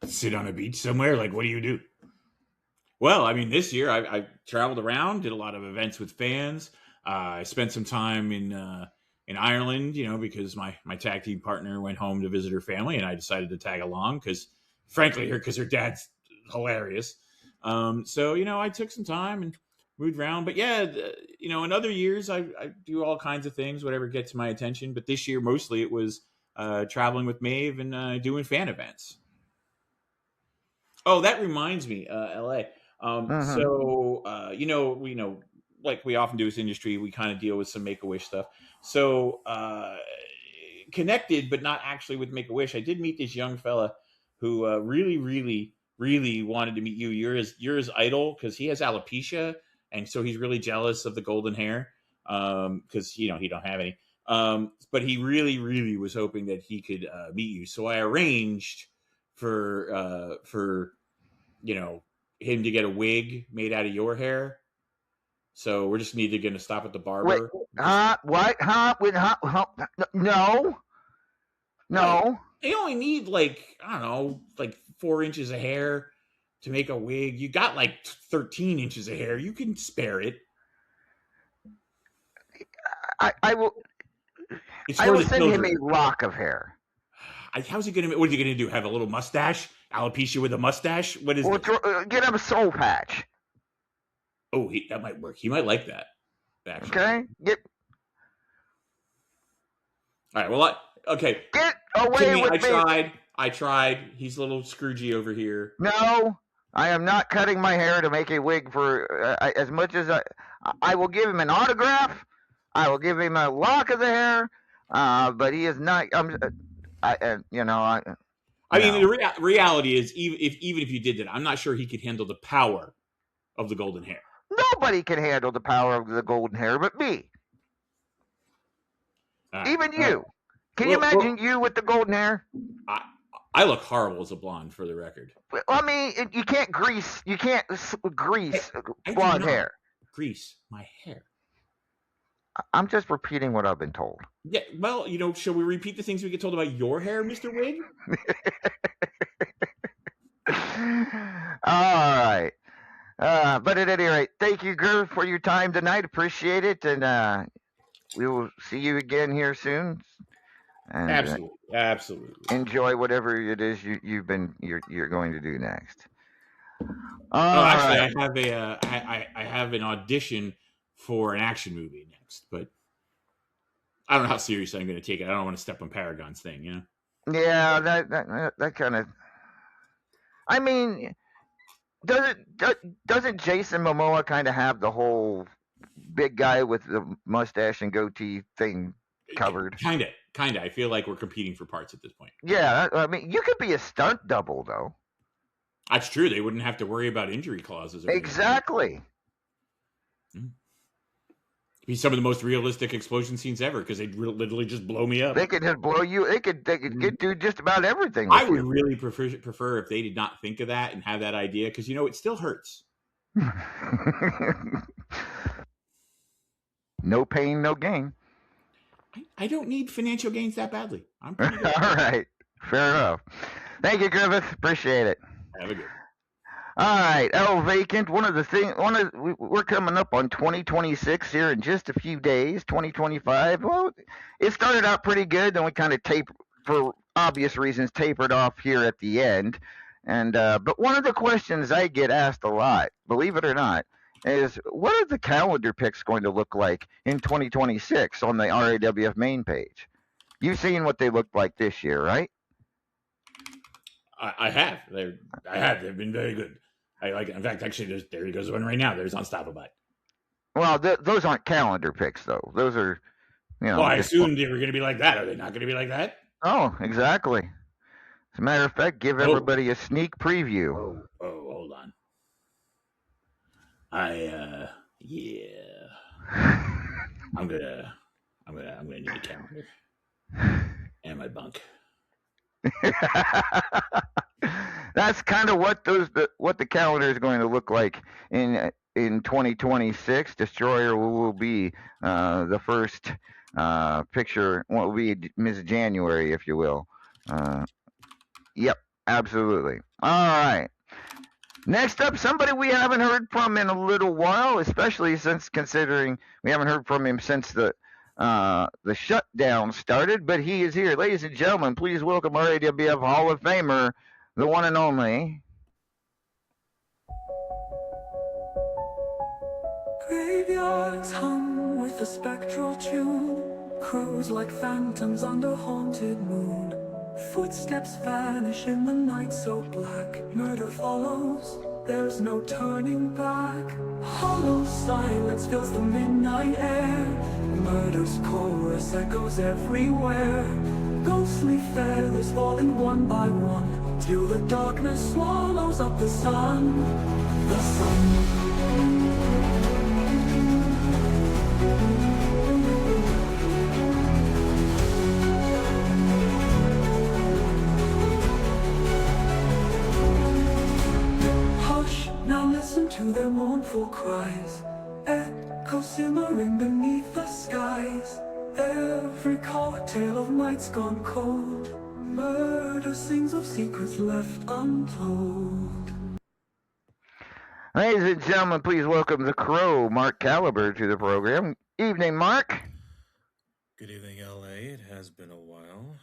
sit on a beach somewhere? Like, what do you do? Well, I mean, this year I traveled around, did a lot of events with fans. I spent some time in Ireland, because my tag team partner went home to visit her family, and I decided to tag along because her dad's hilarious. So, I took some time and moved around. But yeah, in other years, I do all kinds of things, whatever gets my attention. But this year, mostly it was traveling with Maeve and doing fan events. Oh, that reminds me, LA. So, like we often do as industry, we kind of deal with some Make-A-Wish stuff. So, connected, but not actually with Make-A-Wish. I did meet this young fella who really, really, really wanted to meet you. You're his idol because he has alopecia, and so he's really jealous of the golden hair because he don't have any. But he really, really was hoping that he could meet you. So I arranged for him to get a wig made out of your hair. So we're just going to stop at the barber. Wait, what? No. They only need 4 inches of hair to make a wig. You got 13 inches of hair. You can spare it. I will. I will send him a lock of hair. How's he going to? What is he going to do? Have a little mustache? Alopecia with a mustache? What is? Get him a soul patch. Oh, that might work. He might like that. Actually. Okay. All right. Well, okay. Get away with me. I tried. He's a little Scroogey over here. No, I am not cutting my hair to make a wig for as much as I will give him an autograph. I will give him a lock of the hair. But he is not. I mean, no. the reality is, even if you did that, I'm not sure he could handle the power of the golden hair. Nobody can handle the power of the golden hair but me. Even you. Can you imagine you with the golden hair? I look horrible as a blonde, for the record. I mean, you can't grease blonde hair. Grease my hair. I'm just repeating what I've been told. Yeah, well, shall we repeat the things we get told about your hair, Mr. Wig? All right. But at any rate, thank you, Griff, for your time tonight. Appreciate it, and we will see you again here soon. And, absolutely. Enjoy whatever it is you're going to do next. Actually, right. I have an audition for an action movie next, but I don't know how seriously I'm going to take it. I don't want to step on Paragon's thing, Yeah, that kind of. I mean, doesn't Jason Momoa kind of have the whole big guy with the mustache and goatee thing covered? Kinda. I feel like we're competing for parts at this point. Yeah, I mean, you could be a stunt double though. That's true. They wouldn't have to worry about injury clauses. Exactly. It'd be some of the most realistic explosion scenes ever because they'd literally just blow me up. They could just blow you. They could do just about everything. I would really prefer if they did not think of that and have that idea because it still hurts. No pain, no gain. I don't need financial gains that badly. I'm pretty good. All right, fair enough. Thank you, Griffith. Appreciate it. Have a good. All right, Vacant. We're coming up on 2026 here in just a few days. 2025. Well, it started out pretty good, then we kind of for obvious reasons, tapered off here at the end. And but one of the questions I get asked a lot, believe it or not, is what are the calendar picks going to look like in 2026 on the RAWF main page? You've seen what they looked like this year, right? I have. They've been very good. I like it. In fact, actually, there goes one right now. There's Unstoppable. Well, those aren't calendar picks, though. Those are, Well, I assumed they were going to be like that. Are they not going to be like that? Oh, exactly. As a matter of fact, give everybody a sneak preview. Oh, hold on. Yeah. I'm gonna need a calendar and my bunk. That's kind of what the calendar is going to look like in 2026. Destroyer will be the first picture. Well, it will be Ms. January, if you will. Yep, absolutely. All right. Next up, somebody we haven't heard from in a little while, especially since considering we haven't heard from him since the shutdown started, but he is here. Ladies and gentlemen, please welcome our RAWF Hall of Famer, the one and only. Graveyards hum with a spectral tune, crows like phantoms under haunted moon. Footsteps vanish in the night so black. Murder follows, there's no turning back. Hollow silence fills the midnight air. Murder's chorus echoes everywhere. Ghostly feathers falling one by one, till the darkness swallows up the sun. The sun. Now listen to their mournful cries, echo simmering beneath the skies. Every cocktail of nights gone cold, murder sings of secrets left untold. Ladies and gentlemen, please welcome the Crow, Mark Caliber, to the program. Evening, Mark. Good evening, LA. It has been a while.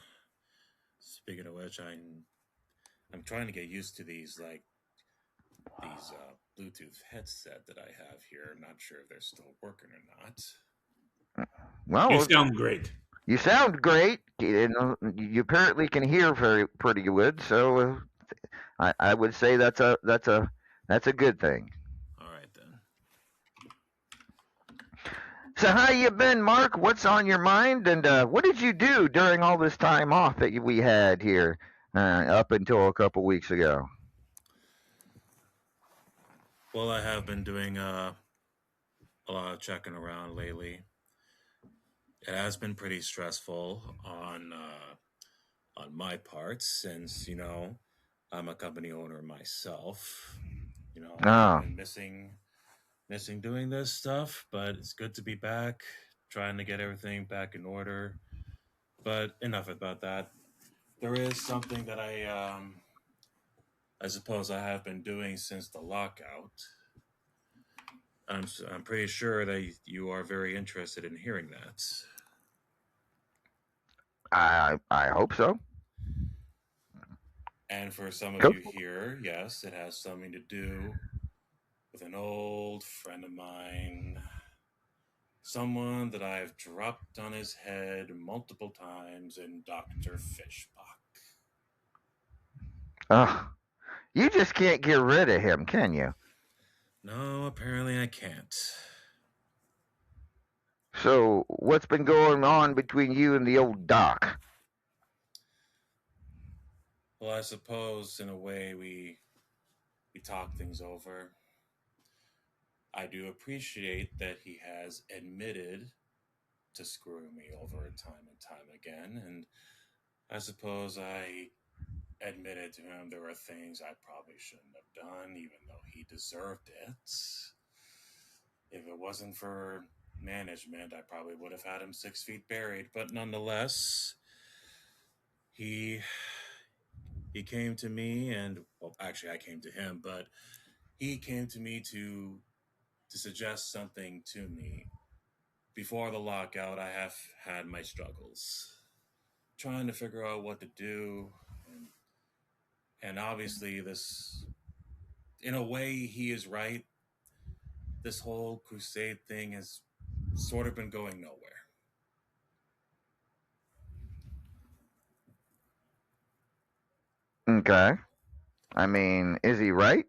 Speaking of which, I'm trying to get used to these Bluetooth headset that I have here. I'm not sure if they're still working or not. Well, you sound great. You sound great. You apparently can hear pretty good. So I would say that's a good thing. All right then. So how you been, Mark? What's on your mind, and what did you do during all this time off that we had here up until a couple weeks ago? Well, I have been doing a lot of checking around lately. It has been pretty stressful on my part since I'm a company owner myself. I've Oh, been missing doing this stuff, but it's good to be back, trying to get everything back in order. But enough about that. There is something that I suppose I have been doing since the lockout. I'm pretty sure that you are very interested in hearing that. I hope so. And for some of Go. you here, yes, it has something to do with an old friend of mine. Someone that I've dropped on his head multiple times in Dr. Fishbach. You just can't get rid of him, can you? No, apparently I can't. So what's been going on between you and the old doc? Well, I suppose in a way we talk things over. I do appreciate that he has admitted to screwing me over time and time again, and I suppose I admitted to him there were things I probably shouldn't have done, even though he deserved it. If it wasn't for management, I probably would have had him 6 feet buried. But nonetheless, he he came to me, and well, actually, I came to him, but he came to me to suggest something to me. Before the lockout, I have had my struggles, trying to figure out what to do, and obviously, this, in a way, he is right. This whole crusade thing has sort of been going nowhere. Okay. I mean, is he right?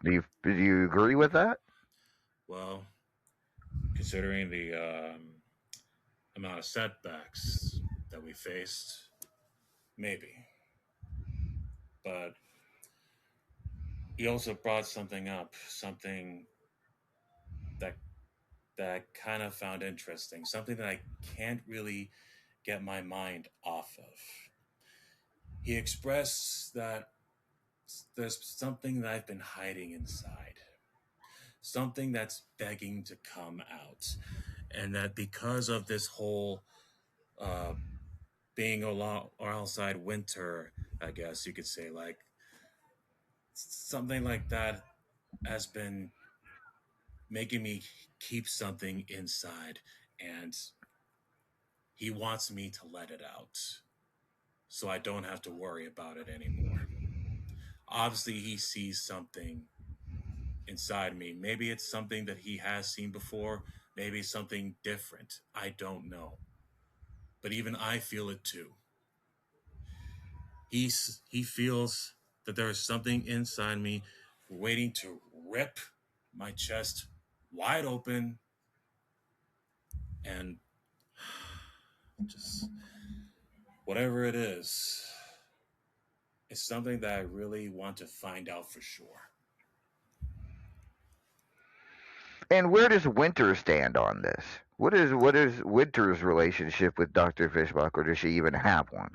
Do you agree with that? Well, considering the amount of setbacks that we faced, maybe. But he also brought something up, something that that I kind of found interesting, something that I can't really get my mind off of. He expressed that there's something that I've been hiding inside, something that's begging to come out, and that because of this whole uh, being along or outside winter, I guess you could say, like something like that has been making me keep something inside, and he wants me to let it out so I don't have to worry about it anymore. Obviously, he sees something inside me. Maybe it's something that he has seen before, maybe something different. I don't know. But even I feel it too. He feels that there is something inside me waiting to rip my chest wide open and just whatever it is, it's something that I really want to find out for sure. And where does Winter stand on this? What is Winter's relationship with Dr. Fishbach, or does she even have one?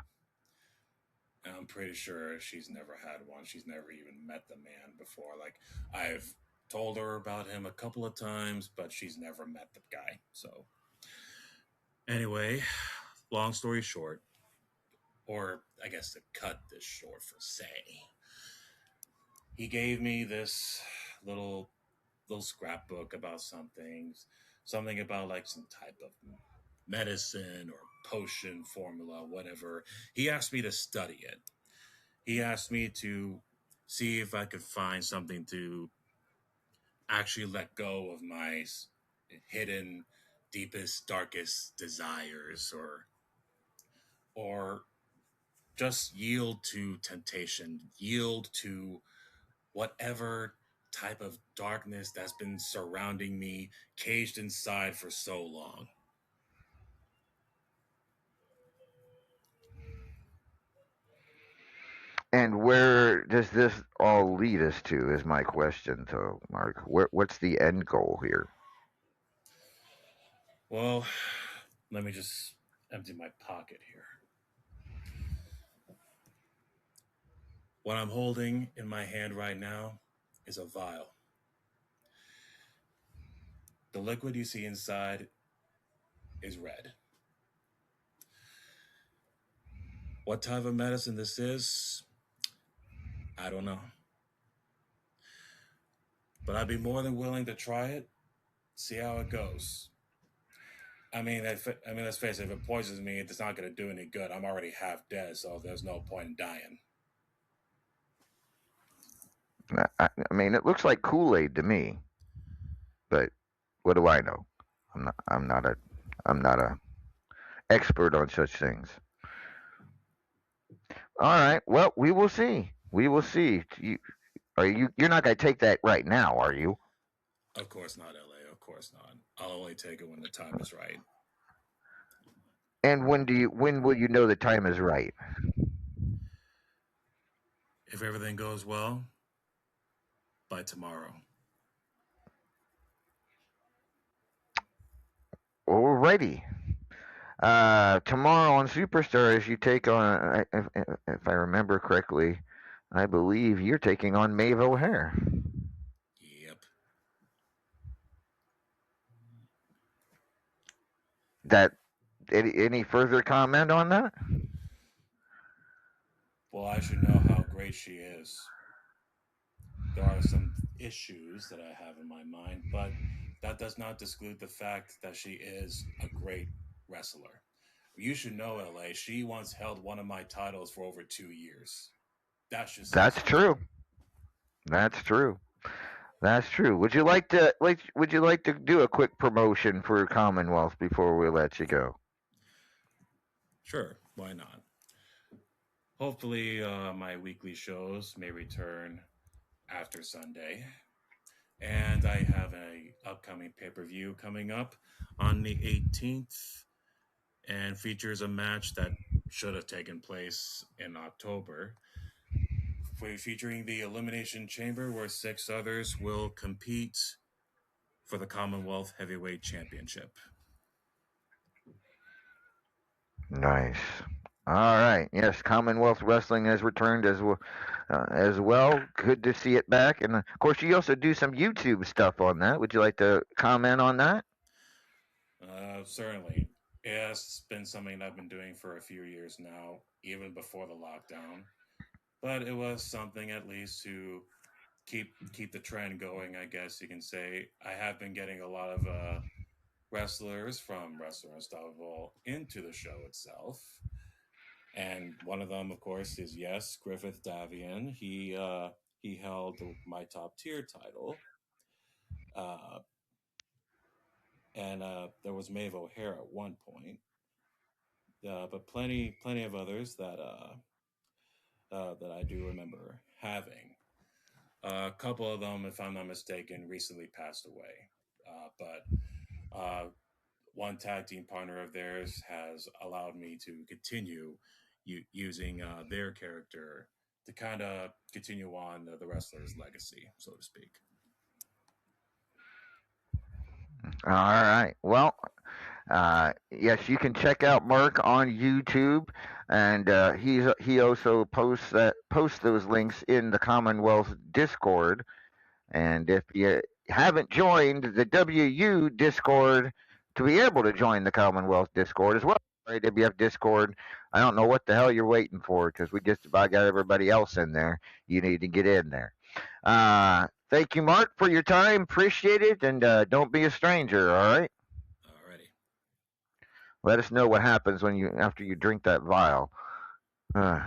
And I'm pretty sure she's never had one. She's never even met the man before. Like, I've told her about him a couple of times, but she's never met the guy. So, anyway, long story short, or I guess to cut this short for say, he gave me this little scrapbook about something about like some type of medicine or potion formula, whatever. He asked me to study it. He asked me to see if I could find something to actually let go of my hidden, deepest, darkest desires, or just yield to temptation, yield to whatever type of darkness that's been surrounding me, caged inside for so long. And where does this all lead us to? Is my question, to Mark. What's the end goal here? Well, let me just empty my pocket here. What I'm holding in my hand right now is a vial. The liquid you see inside is red. What type of medicine this is, I don't know. But I'd be more than willing to try it, see how it goes. I mean, let's face it. If it poisons me, it's not going to do any good. I'm already half dead, so there's no point in dying. I mean, it looks like Kool-Aid to me, but what do I know? I'm not a expert on such things. All right. Well, we will see. We will see. You're not going to take that right now, are you? Of course not, LA. Of course not. I'll only take it when the time is right. And when will you know the time is right? If everything goes well, by tomorrow. Alrighty. Tomorrow on Superstars, you take on, if I remember correctly, I believe you're taking on Maeve O'Hare. Yep. That any further comment on that? Well, I should know how great she is. There are some issues that I have in my mind, but that does not exclude the fact that she is a great wrestler. You should know, LA, she once held one of my titles for over 2 years. That's true. That's true. That's true. Would you like to do a quick promotion for Commonwealth before we let you go? Sure, why not? Hopefully, my weekly shows may return after Sunday. And I have a upcoming pay-per-view coming up on the 18th and features a match that should have taken place in October, featuring the Elimination Chamber, where 6 others will compete for the Commonwealth Heavyweight Championship. Nice. All right. Yes, Commonwealth Wrestling has returned as well. Good to see it back. And of course, you also do some YouTube stuff on that. Would you like to comment on that? Certainly. It's been something I've been doing for a few years now, even before the lockdown. But it was something at least to keep the trend going, I guess you can say. I have been getting a lot of wrestlers from Wrestler Unstoppable into the show itself. And one of them, of course, is, yes, Griffith Davian. He held my top tier title. And there was Maeve O'Hare at one point. But plenty of others that I do remember having. A couple of them, if I'm not mistaken, recently passed away. But one tag team partner of theirs has allowed me to continue using their character to kind of continue on the wrestler's legacy, so to speak. All right. Well, yes, you can check out Mark on YouTube, and he also posts those links in the Commonwealth Discord. And if you haven't joined the WU Discord to be able to join the Commonwealth Discord as well, WF Discord, I don't know what the hell you're waiting for, because we just about got everybody else in there. You need to get in there. Thank you, Mark, for your time. Appreciate it, and don't be a stranger. All right. Alrighty. Let us know what happens after you drink that vial. All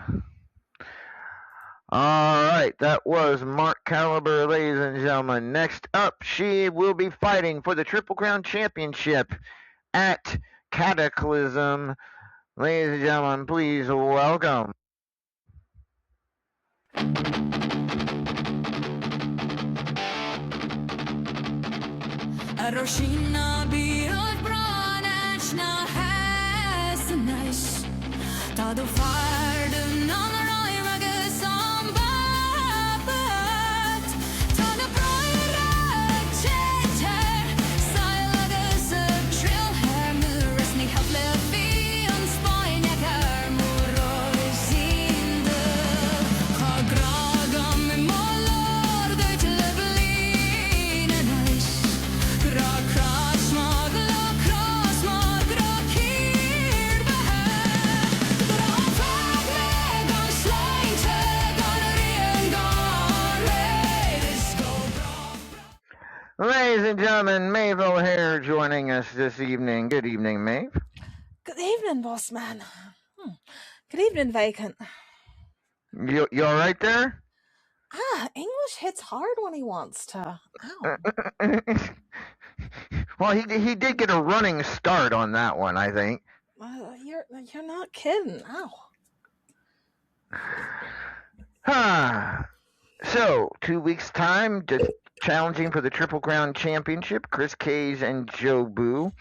right, that was Mark Caliber, ladies and gentlemen. Next up, she will be fighting for the Triple Crown Championship at Cataclysm. Ladies and gentlemen, please welcome. Roshina biot branach na hasnish. Tado farden on roimaga sambabat. Tado proira cheter. Silagas a trill hair muresni haflefi on spine yakar murozinde. Hagragam molor de tlebelin nice. Ladies and gentlemen, Maeve O'Hare joining us this evening. Good evening, Maeve. Good evening, boss man. Good evening, Vacant. You all right there? English hits hard when he wants to. Ow. Well, he did get a running start on that one, I think. You're not kidding. Ow. So, 2 weeks' time, just challenging for the Triple Crown Championship, Chris Cage and Joe Boo.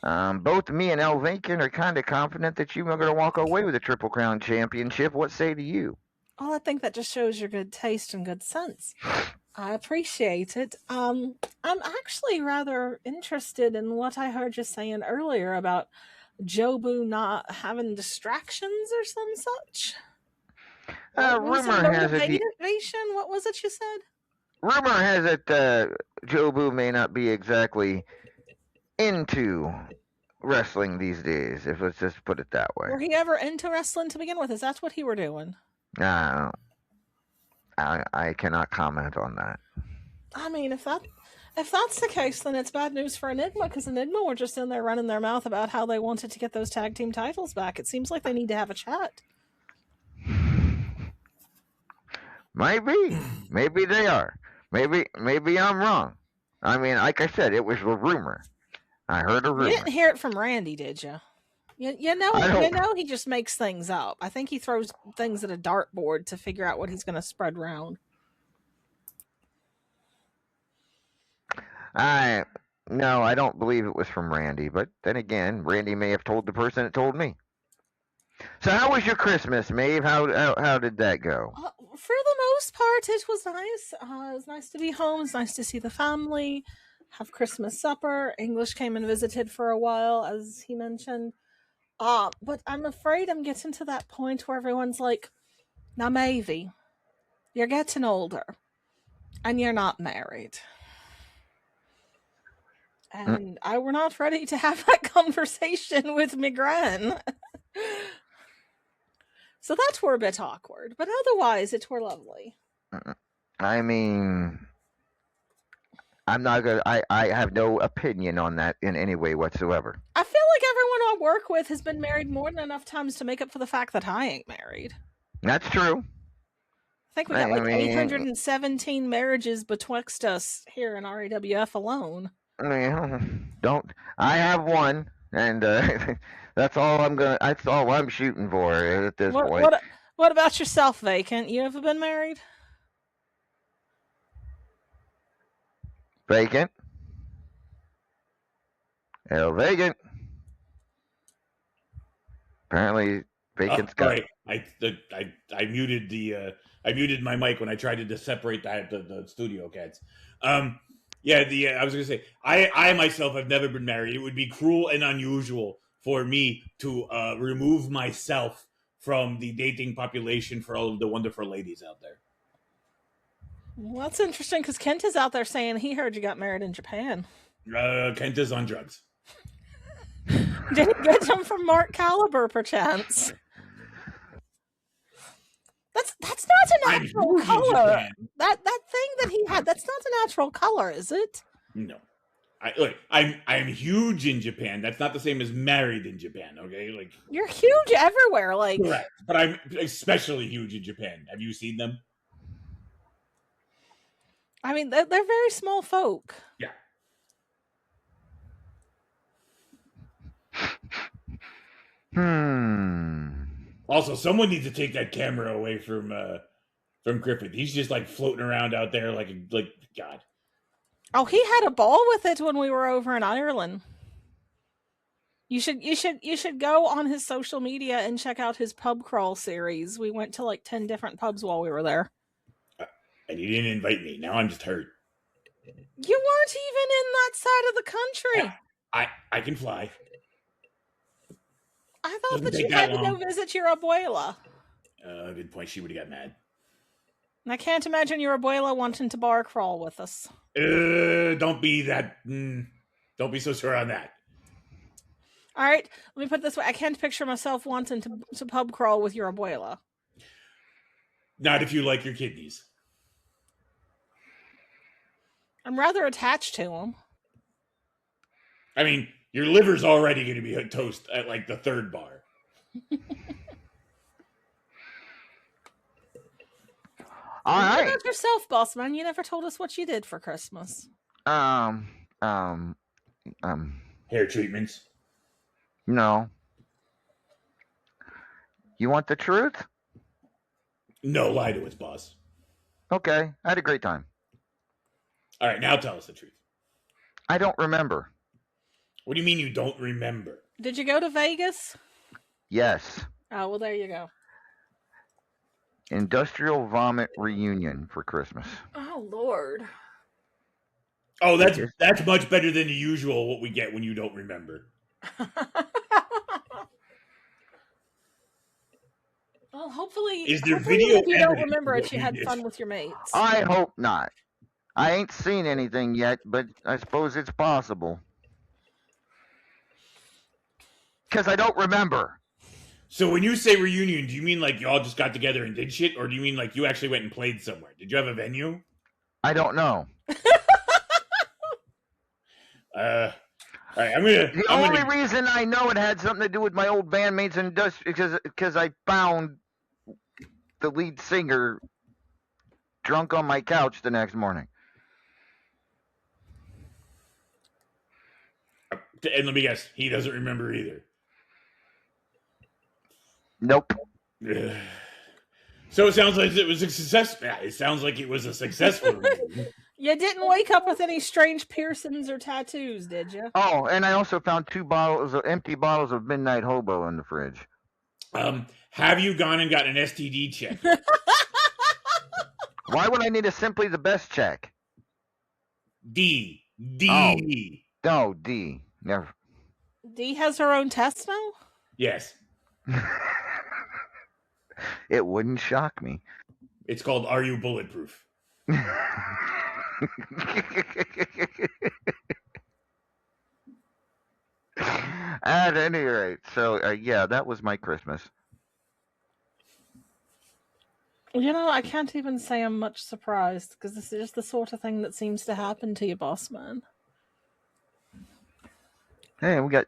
Both me and El Vacant are kind of confident that you are going to walk away with the Triple Crown Championship. What say to you? Well, I think that just shows your good taste and good sense. I appreciate it. I'm actually rather interested in what I heard you saying earlier about Jobu not having distractions or some such. Rumor has it. What was it you said? Rumor has it Jobu may not be exactly into wrestling these days, if let's just put it that way. Were he ever into wrestling to begin with? Is that what he were doing? I cannot comment on that. I mean, if that's the case, then it's bad news for Enigma, because Enigma were just in there running their mouth about how they wanted to get those tag team titles back. It seems like they need to have a chat. Maybe they are. Maybe I'm wrong. I mean, like I said, it was a rumor. I heard a rumor. You didn't hear it from Randy, did you? You know he just makes things up. I think he throws things at a dartboard to figure out what he's going to spread around. No, I don't believe it was from Randy. But then again, Randy may have told the person that told me. So how was your Christmas, Maeve? How did that go? For the most part, it was nice. It was nice to be home. It was nice to see the family, have Christmas supper. English came and visited for a while, as he mentioned. But I'm afraid I'm getting to that point where everyone's like, now, Maeve, you're getting older, and you're not married. And I were not ready to have that conversation with Migran. So that were a bit awkward, but otherwise it were lovely. I mean, I'm not gonna. I have no opinion on that in any way whatsoever. I feel like everyone I work with has been married more than enough times to make up for the fact that I ain't married. That's true. I think we got 817 marriages betwixt us here in RAWF alone. I have one, and that's all I'm shooting for at this point. What about yourself, Vacant? You ever been married? Vacant. Hello, Vacant. Apparently, Vacant's got. Right. I muted my mic when I tried to separate the studio cats. I was gonna say I myself have never been married. It would be cruel and unusual for me to remove myself from the dating population for all of the wonderful ladies out there. Well, that's interesting because Kent is out there saying he heard you got married in Japan. Kent is on drugs. Didn't get them from Mark Caliber, perchance. That's not a natural color. That thing that he had, that's not a natural color, is it? No. I'm huge in Japan. That's not the same as married in Japan, okay? Like, you're huge everywhere, like. Correct. But I'm especially huge in Japan. Have you seen them? I mean, they're very small folk. Yeah. Also, someone needs to take that camera away from Griffith. He's just like floating around out there like God. Oh, he had a ball with it when we were over in Ireland. You should go on his social media and check out his pub crawl series. We went to like 10 different pubs while we were there. And you didn't invite me. Now I'm just hurt. You weren't even in that side of the country. I can fly. I thought Doesn't that you take had that to go long. visit your abuela. Good point. She would have got mad. And I can't imagine your abuela wanting to bar crawl with us. Don't be that. Don't be so sure on that. All right, let me put it this way. I can't picture myself wanting to pub crawl with your abuela. Not if you like your kidneys. I'm rather attached to him. I mean, your liver's already going to be toast at like the third bar. All What right. about yourself, boss man? You never told us what you did for Christmas. Um. Hair treatments. No. You want the truth? No, lie to us, boss. Okay. I had a great time. All right, now tell us the truth. I don't remember. What do you mean you don't remember? Did you go to Vegas? Yes. Oh, well, there you go. Industrial vomit reunion for Christmas. Oh, Lord. Oh, that's much better than the usual what we get when you don't remember. Well, hopefully, Is there hopefully video if you don't evidence remember of it, what you you had did? fun with your mates. I hope not. I ain't seen anything yet, but I suppose it's possible. Because I don't remember. So when you say reunion, do you mean like you all just got together and did shit? Or do you mean like you actually went and played somewhere? Did you have a venue? I don't know. All right, I'm gonna. Only reason I know it had something to do with my old bandmates and because I found the lead singer drunk on my couch the next morning. And let me guess, he doesn't remember either. Nope. So it sounds like it was a success. Yeah, it sounds like it was a successful reunion. You didn't wake up with any strange piercings or tattoos, did you? Oh, and I also found 2 empty bottles of Midnight Hobo in the fridge. Have you gone and gotten an STD check? Why would I need a Simply the Best check? D. Oh. No, D. Never. Dee has her own test now? Yes. It wouldn't shock me. It's called Are You Bulletproof? At any rate, so yeah, that was my Christmas. You know, I can't even say I'm much surprised because this is just the sort of thing that seems to happen to you, boss man. Hey, we got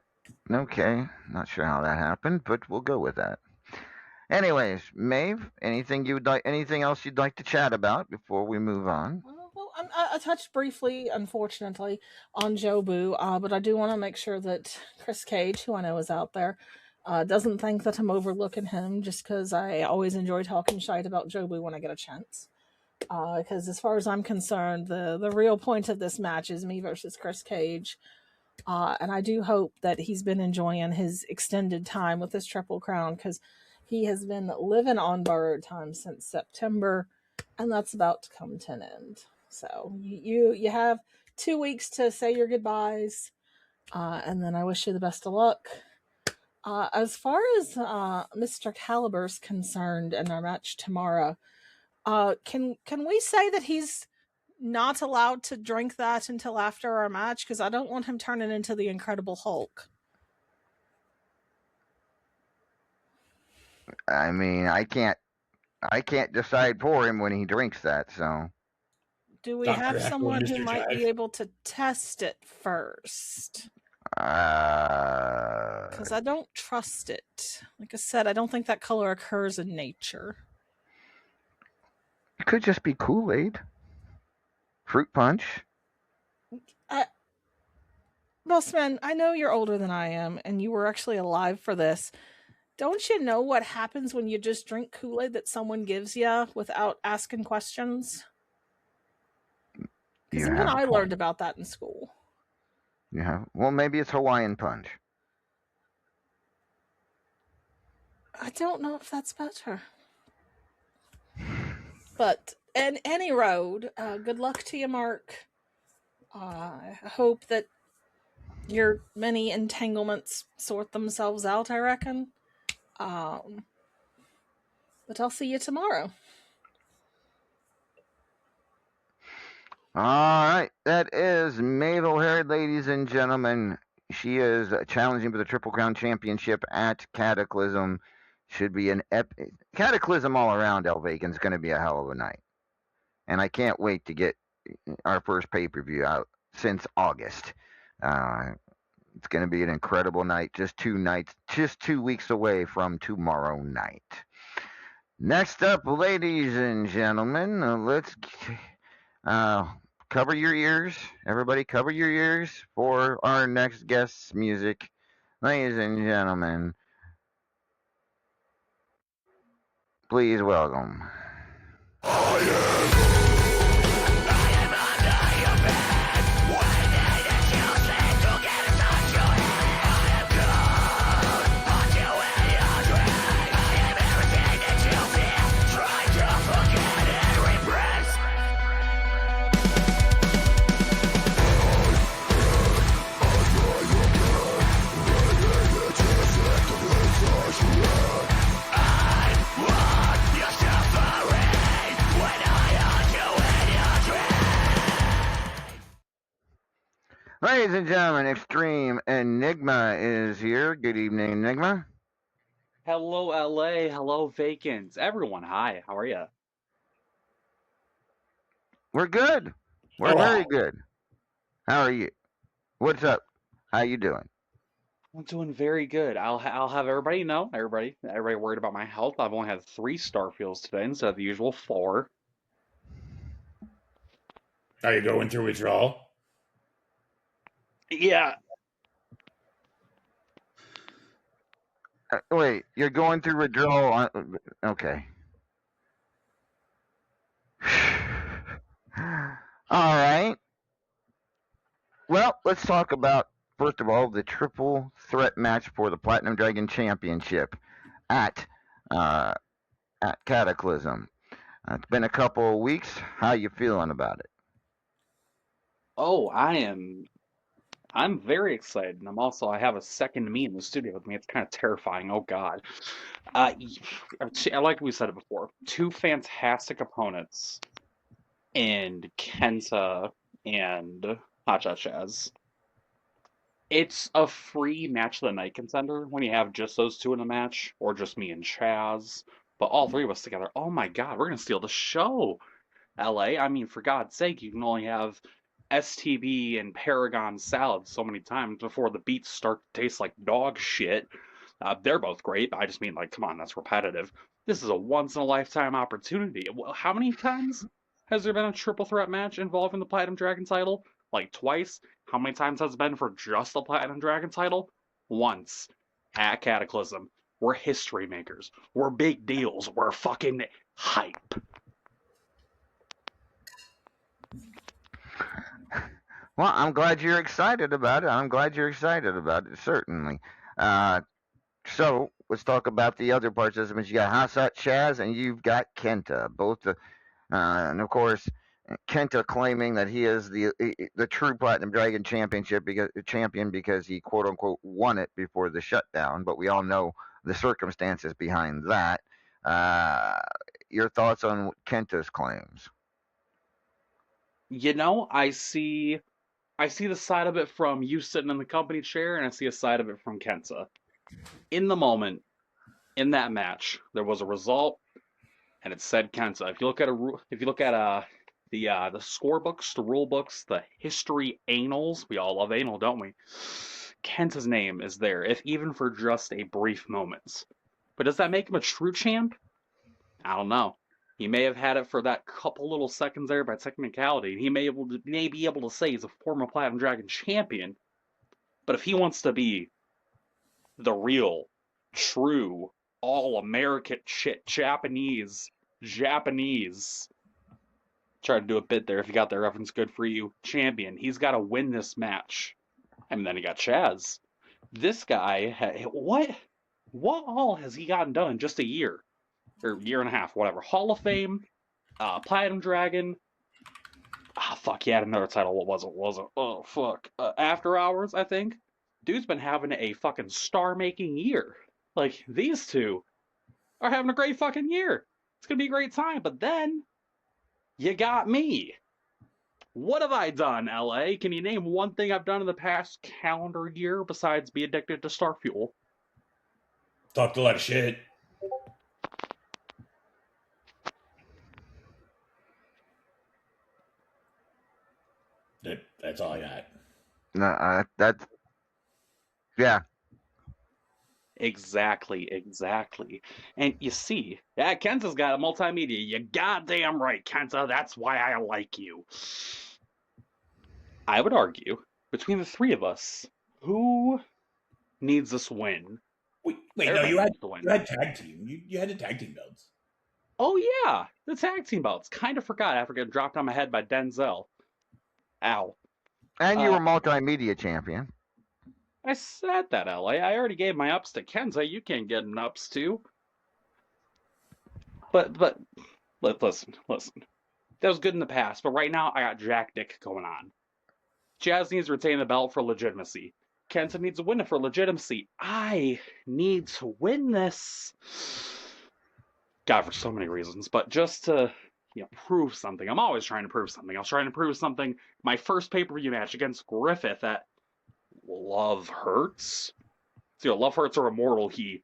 okay. Not sure how that happened, but we'll go with that. Anyways, Maeve, anything else you'd like to chat about before we move on? Well, I touched briefly, unfortunately, on Jobu, but I do want to make sure that Chris Cage, who I know is out there, doesn't think that I'm overlooking him just because I always enjoy talking shite about Jobu when I get a chance. Because as far as I'm concerned, the real point of this match is me versus Chris Cage. And I do hope that he's been enjoying his extended time with this Triple Crown because he has been living on borrowed time since September, and that's about to come to an end. So you have 2 weeks to say your goodbyes, and then I wish you the best of luck. As far as Mr. Caliber's concerned in our match tomorrow, can we say that he's not allowed to drink that until after our match? Because I don't want him turning into the Incredible Hulk. I mean, I can't decide for him when he drinks that. So, do we Dr. have Hackle, someone who Mr. might Jive. be able to test it first? uh, Because I don't trust it. Like I said, I don't think that color occurs in nature. it could just be Kool-Aid, fruit punch. Bossman, I know you're older than I am, and you were actually alive for this. Don't you know what happens when you just drink Kool-Aid that someone gives you without asking questions? Because You even have a I point. learned about that in school. Well, maybe it's Hawaiian punch. I don't know if that's better. But in any road, good luck to you, Mark. I hope that your many entanglements sort themselves out, I reckon. But I'll see you tomorrow. All right, that is Mabel Harrod, ladies and gentlemen. She is challenging for the Triple Crown Championship at Cataclysm. Should be an Cataclysm all around. Elvakin's going to be a hell of a night, and I can't wait to get our first pay-per-view out since August. It's going to be an incredible night. Just 2 weeks away from tomorrow night. Next up, ladies and gentlemen, let's cover your ears. Everybody, cover your ears for our next guest's music. Ladies and gentlemen, please welcome. Ladies and gentlemen, Extreme Enigma is here. Good evening, Enigma. Hello, LA. Hello, Vacants. Everyone, hi. How are you? We're good. We're very good. How are you? What's up? How you doing? I'm doing very good. I'll have everybody know. Everybody worried about my health. I've only had 3 Starfields today instead of the usual 4. Are you going through withdrawal? Yeah. Wait, you're going through withdrawal? Okay. All right. Well, let's talk about, first of all, the triple threat match for the Platinum Dragon Championship at Cataclysm. It's been a couple of weeks. How you feeling about it? Oh, I'm very excited, and I have a second me in the studio with me. It's kind of terrifying. Oh God. Like we said it before, 2 fantastic opponents in Kenta and Hotshot Chaz. It's a free match of the night contender when you have just those 2 in a match, or just me and Chaz. But all 3 of us together, oh my God, we're gonna steal the show, LA. I mean, for God's sake, you can only have STB and Paragon salad so many times before the beats start to taste like dog shit. They're both great, but I just mean, like, come on, that's repetitive. This is a once in a lifetime opportunity. How many times has there been a triple threat match involving the Platinum Dragon title? Like twice? How many times has it been for just the Platinum Dragon title? Once. At Cataclysm. We're history makers. We're big deals. We're fucking hype. Well, I'm glad you're excited about it. Certainly. So let's talk about the other participants. You got Hassat Chaz and you've got Kenta. And of course, Kenta claiming that he is the true Platinum Dragon champion because he quote unquote won it before the shutdown. But we all know the circumstances behind that. Your thoughts on Kenta's claims? I see the side of it from you sitting in the company chair, and I see a side of it from Kenta. In the moment, in that match, there was a result, and it said Kenta. If you look at the score books, the rule books, the history annals, we all love anal, don't we? Kenta's name is there, if even for just a brief moment. But does that make him a true champ? I don't know. He may have had it for that couple little seconds there by technicality. He may be able to say he's a former Platinum Dragon champion. But if he wants to be the real, true, all-American Japanese Tried to do a bit there. If you got that reference, good for you. Champion. He's got to win this match. And then he got Chaz. This guy, what all has he gotten done in just a year? Or year and a half, whatever. Hall of Fame, Platinum Dragon. Fuck, he had another title. What was it? Oh, fuck. After Hours, I think. Dude's been having a fucking star-making year. Like, these two are having a great fucking year. It's gonna be a great time. But then, you got me. What have I done, LA? Can you name one thing I've done in the past calendar year besides be addicted to Starfuel? Talked a lot of shit. That's all I got. No, that's yeah. Exactly. And you see, yeah, Kenta's got a multimedia. You goddamn right, Kenta. That's why I like you. I would argue, between the three of us, who needs this win? Wait, Everybody no, you had needs the win. tag team. You had the tag team belts. Oh yeah, the tag team belts. Kind of forgot after getting dropped on my head by Denzel. Ow. And you were multimedia champion. I said that, LA. I already gave my ups to Kenza. You can't get an ups too. But listen. That was good in the past, but right now I got Jack Dick going on. Jazz needs to retain the belt for legitimacy. Kenta needs to win it for legitimacy. I need to win this. God, for so many reasons, but just to prove something. I'm always trying to prove something. I was trying to prove something. My first pay-per-view match against Griffith at Love Hurts. So, Love Hurts or Immortal, he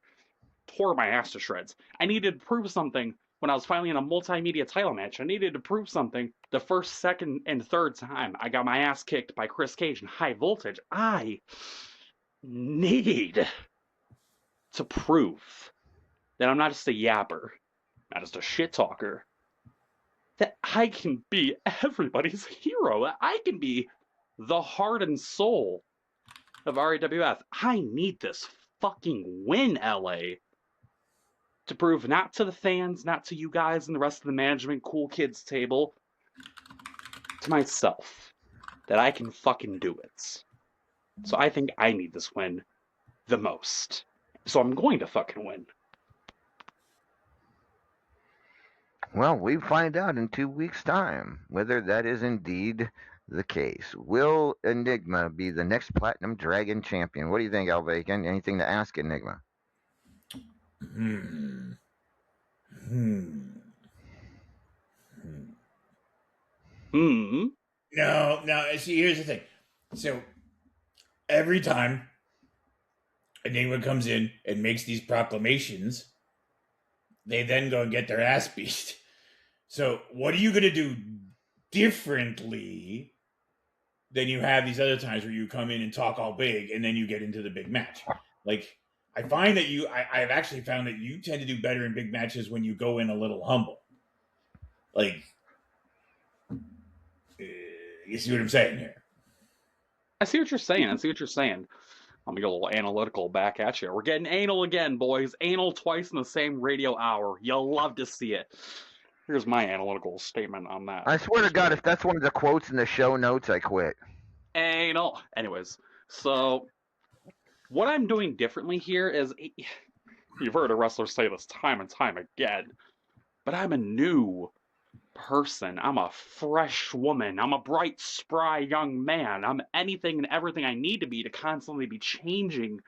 tore my ass to shreds. I needed to prove something when I was finally in a multimedia title match. I needed to prove something the first, second, and third time I got my ass kicked by Chris Cage in High Voltage. I need to prove that I'm not just a yapper, not just a shit talker, that I can be everybody's hero. I can be the heart and soul of RAWF. I need this fucking win, LA, to prove not to the fans, not to you guys and the rest of the management cool kids table, to myself, that I can fucking do it. So I think I need this win the most. So I'm going to fucking win. Well, we find out in 2 weeks' time whether that is indeed the case. Will Enigma be the next Platinum Dragon champion? What do you think, Alvacan? Anything to ask Enigma? No. See, here's the thing. So every time Enigma comes in and makes these proclamations, they then go and get their ass beat. So what are you going to do differently than you have these other times where you come in and talk all big and then you get into the big match? Like, I find that I've actually found that you tend to do better in big matches when you go in a little humble. Like, you see what I'm saying here? I see what you're saying. I'm gonna get a little analytical back at you. We're getting anal again, boys. Anal twice in the same radio hour. You'll love to see it. Here's my analytical statement on that. I swear to God, if that's one of the quotes in the show notes, I quit. Anal. Anyways, so what I'm doing differently here is, you've heard a wrestler say this time and time again, but I'm a new person. I'm a fresh woman. I'm a bright, spry young man. I'm anything and everything I need to be to constantly be changing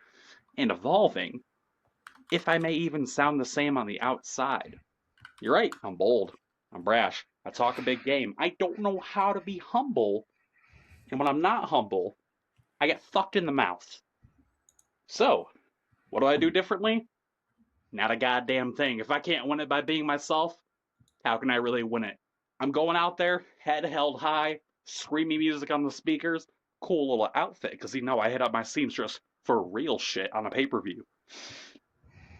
and evolving. If I may even sound the same on the outside. You're right, I'm bold. I'm brash. I talk a big game. I don't know how to be humble. And when I'm not humble, I get fucked in the mouth. So, what do I do differently? Not a goddamn thing. If I can't win it by being myself, how can I really win it? I'm going out there, head held high, screaming music on the speakers, cool little outfit, because I hit up my seamstress for real shit on a pay-per-view.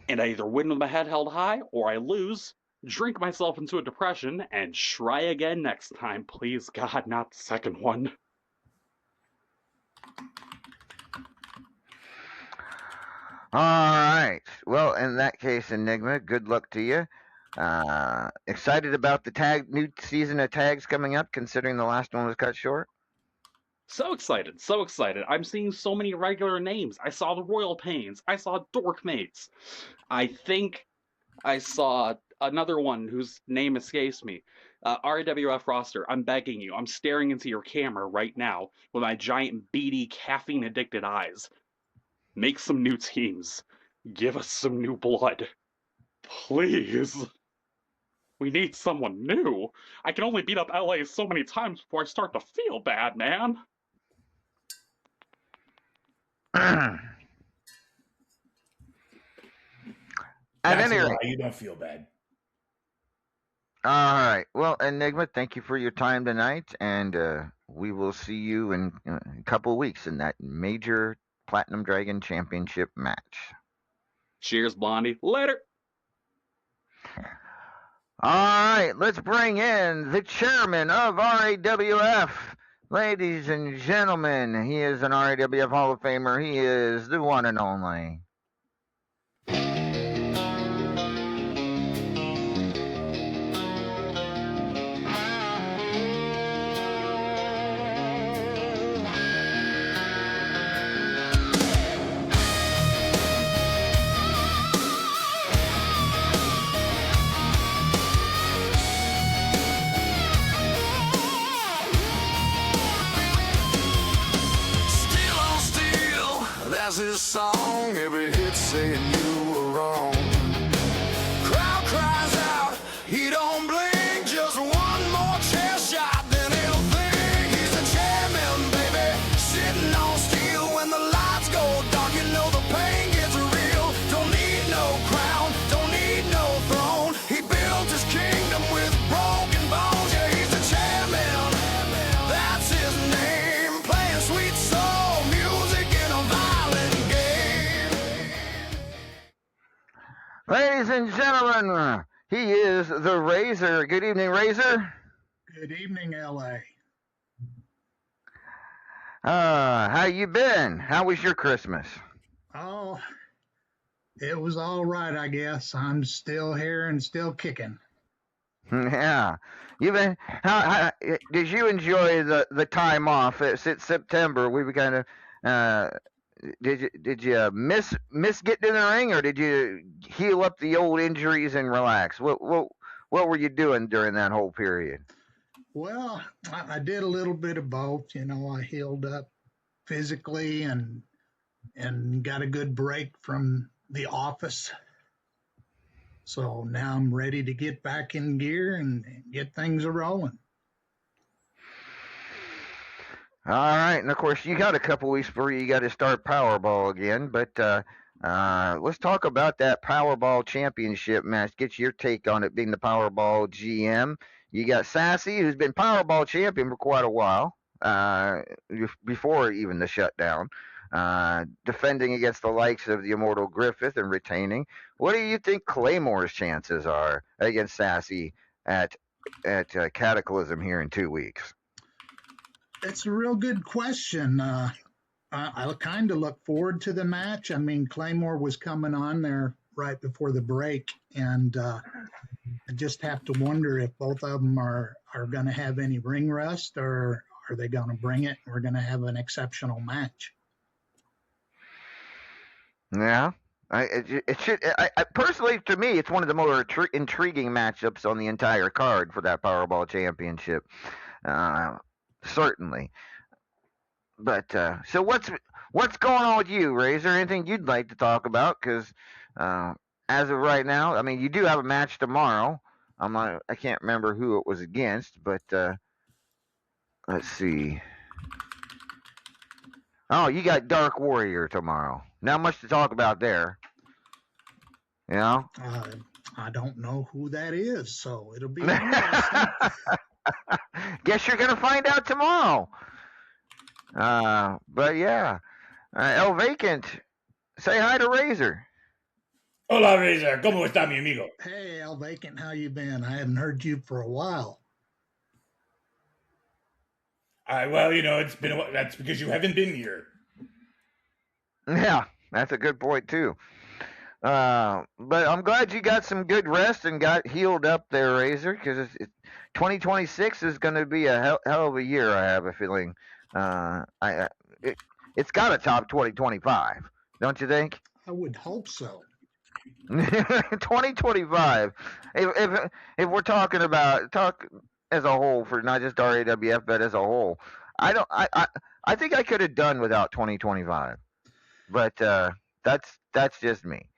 And I either win with my head held high, or I lose, drink myself into a depression, and try again next time. Please, God, not the second one. All right. Well, in that case, Enigma, good luck to you. Excited about the new season of tags coming up, considering the last one was cut short? So excited, so excited. I'm seeing so many regular names. I saw the Royal Pains. I saw Dorkmates. I think I saw another one whose name escapes me. RAWF roster, I'm begging you. I'm staring into your camera right now with my giant, beady, caffeine-addicted eyes. Make some new teams. Give us some new blood. Please. We need someone new. I can only beat up LA so many times before I start to feel bad, man. At That's any a rate, lie. You don't feel bad. all right. Well, Enigma, thank you for your time tonight, and we will see you in a couple of weeks in that major Platinum Dragon Championship match. Cheers, Blondie. Later. All right, let's bring in the chairman of RAWF. Ladies and gentlemen, he is an RAWF Hall of Famer. He is the one and only. Still on steel, that's his song. Every hit saying you were wrong. Crowd cries out, he don't blink. Just one more chair shot, then he'll think he's the chairman, baby. Sitting on steel when the lights go dark, you know the pain gets real. Don't need no crown, don't need no throne. He built his kingdom with broken bones. Yeah, he's the chairman. That's his name. Playing sweet soul music in a violent game. Ladies and gentlemen, he is the Razor. Good evening, Razor. Good evening, LA. How you been? How was your Christmas? Oh, it was all right, I guess. I'm still here and still kicking. Yeah, you been. How did you enjoy the time off? Since September, we were kind of. Did you miss getting in the ring, or did you heal up the old injuries and relax? What were you doing during that whole period? Well, I did a little bit of both. You know, I healed up physically and got a good break from the office. So now I'm ready to get back in gear and get things a rolling. All right, and of course you got a couple weeks before you got to start Powerball again. But let's talk about that Powerball Championship match. Get your take on it, being the Powerball GM. You got Sassy, who's been Powerball champion for quite a while, before even the shutdown, defending against the likes of the Immortal Griffith and retaining. What do you think Claymore's chances are against Sassy at Cataclysm here in 2 weeks? It's a real good question. I kind of look forward to the match. I mean, Claymore was coming on there right before the break, and I just have to wonder if both of them are going to have any ring rust, or are they going to bring it and we're going to have an exceptional match. Yeah. It should. I personally, to me, it's one of the more intriguing matchups on the entire card for that Powerball Championship. Certainly. But so what's going on with you, Razor? Anything you'd like to talk about? Because as of right now, I mean, you do have a match tomorrow. I can't remember who it was against, but let's see. Oh, you got Dark Warrior tomorrow. Not much to talk about there. You know? I don't know who that is, so it'll be interesting. Guess you're gonna find out tomorrow. But yeah, El Vacant, say hi to Razor. Hola, Razor. ¿Cómo está, mi amigo? Hey, Al Vacant, how you been? I haven't heard you for a while. Well, you know, it's been a while. That's because you haven't been here. Yeah, that's a good point too. But I'm glad you got some good rest and got healed up there, Razor, because 2026 is going to be a hell of a year. I have a feeling. I it, it's got to top 2025, don't you think? I would hope so. 2025. If we're talking about talk as a whole for not just RAWF but as a whole, I don't I think I could have done without 2025, but that's just me.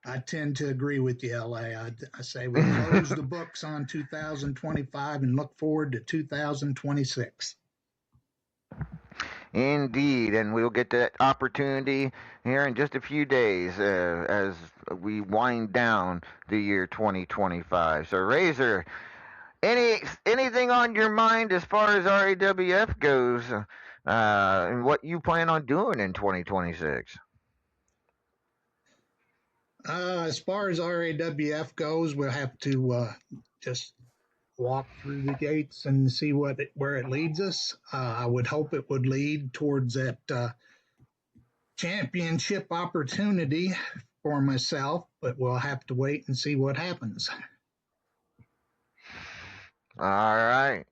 I tend to agree with you, LA. I say we close the books on 2025 and look forward to 2026. Indeed, and we'll get that opportunity here in just a few days as we wind down the year 2025. So, Razor, anything on your mind as far as RAWF goes, and what you plan on doing in 2026? As far as RAWF goes, we'll have to just walk through the gates and see where it leads us. I would hope it would lead towards that championship opportunity for myself, but we'll have to wait and see what happens. All right.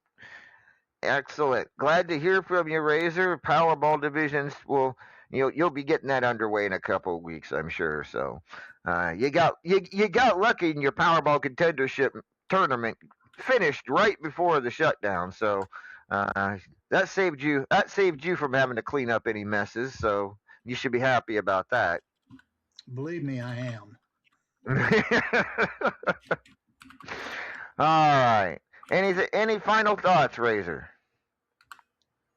Excellent. Glad to hear from you, Razor. Powerball divisions will you'll be getting that underway in a couple of weeks, I'm sure. So you got lucky in your Powerball contendership tournament finished right before the shutdown. So that saved you from having to clean up any messes. So you should be happy about that. Believe me, I am. All right. Any final thoughts, Razor?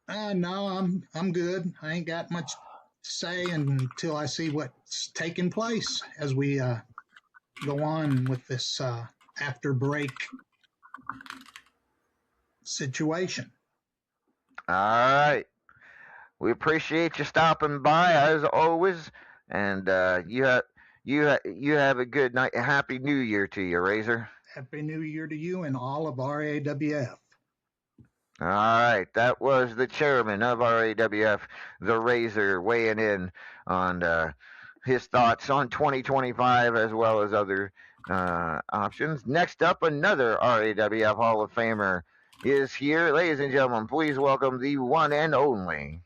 No, I'm good. I ain't got much to say until I see what's taking place as we go on with this after break situation. All right. We appreciate you stopping by as always, and you have a good night. A happy New Year to you, Razor. Happy New Year to you and all of RAWF. All right, that was the chairman of RAWF, the Razor, weighing in on his thoughts on 2025 as well as other options. Next up, another RAWF Hall of Famer is here. Ladies and gentlemen, please welcome the one and only.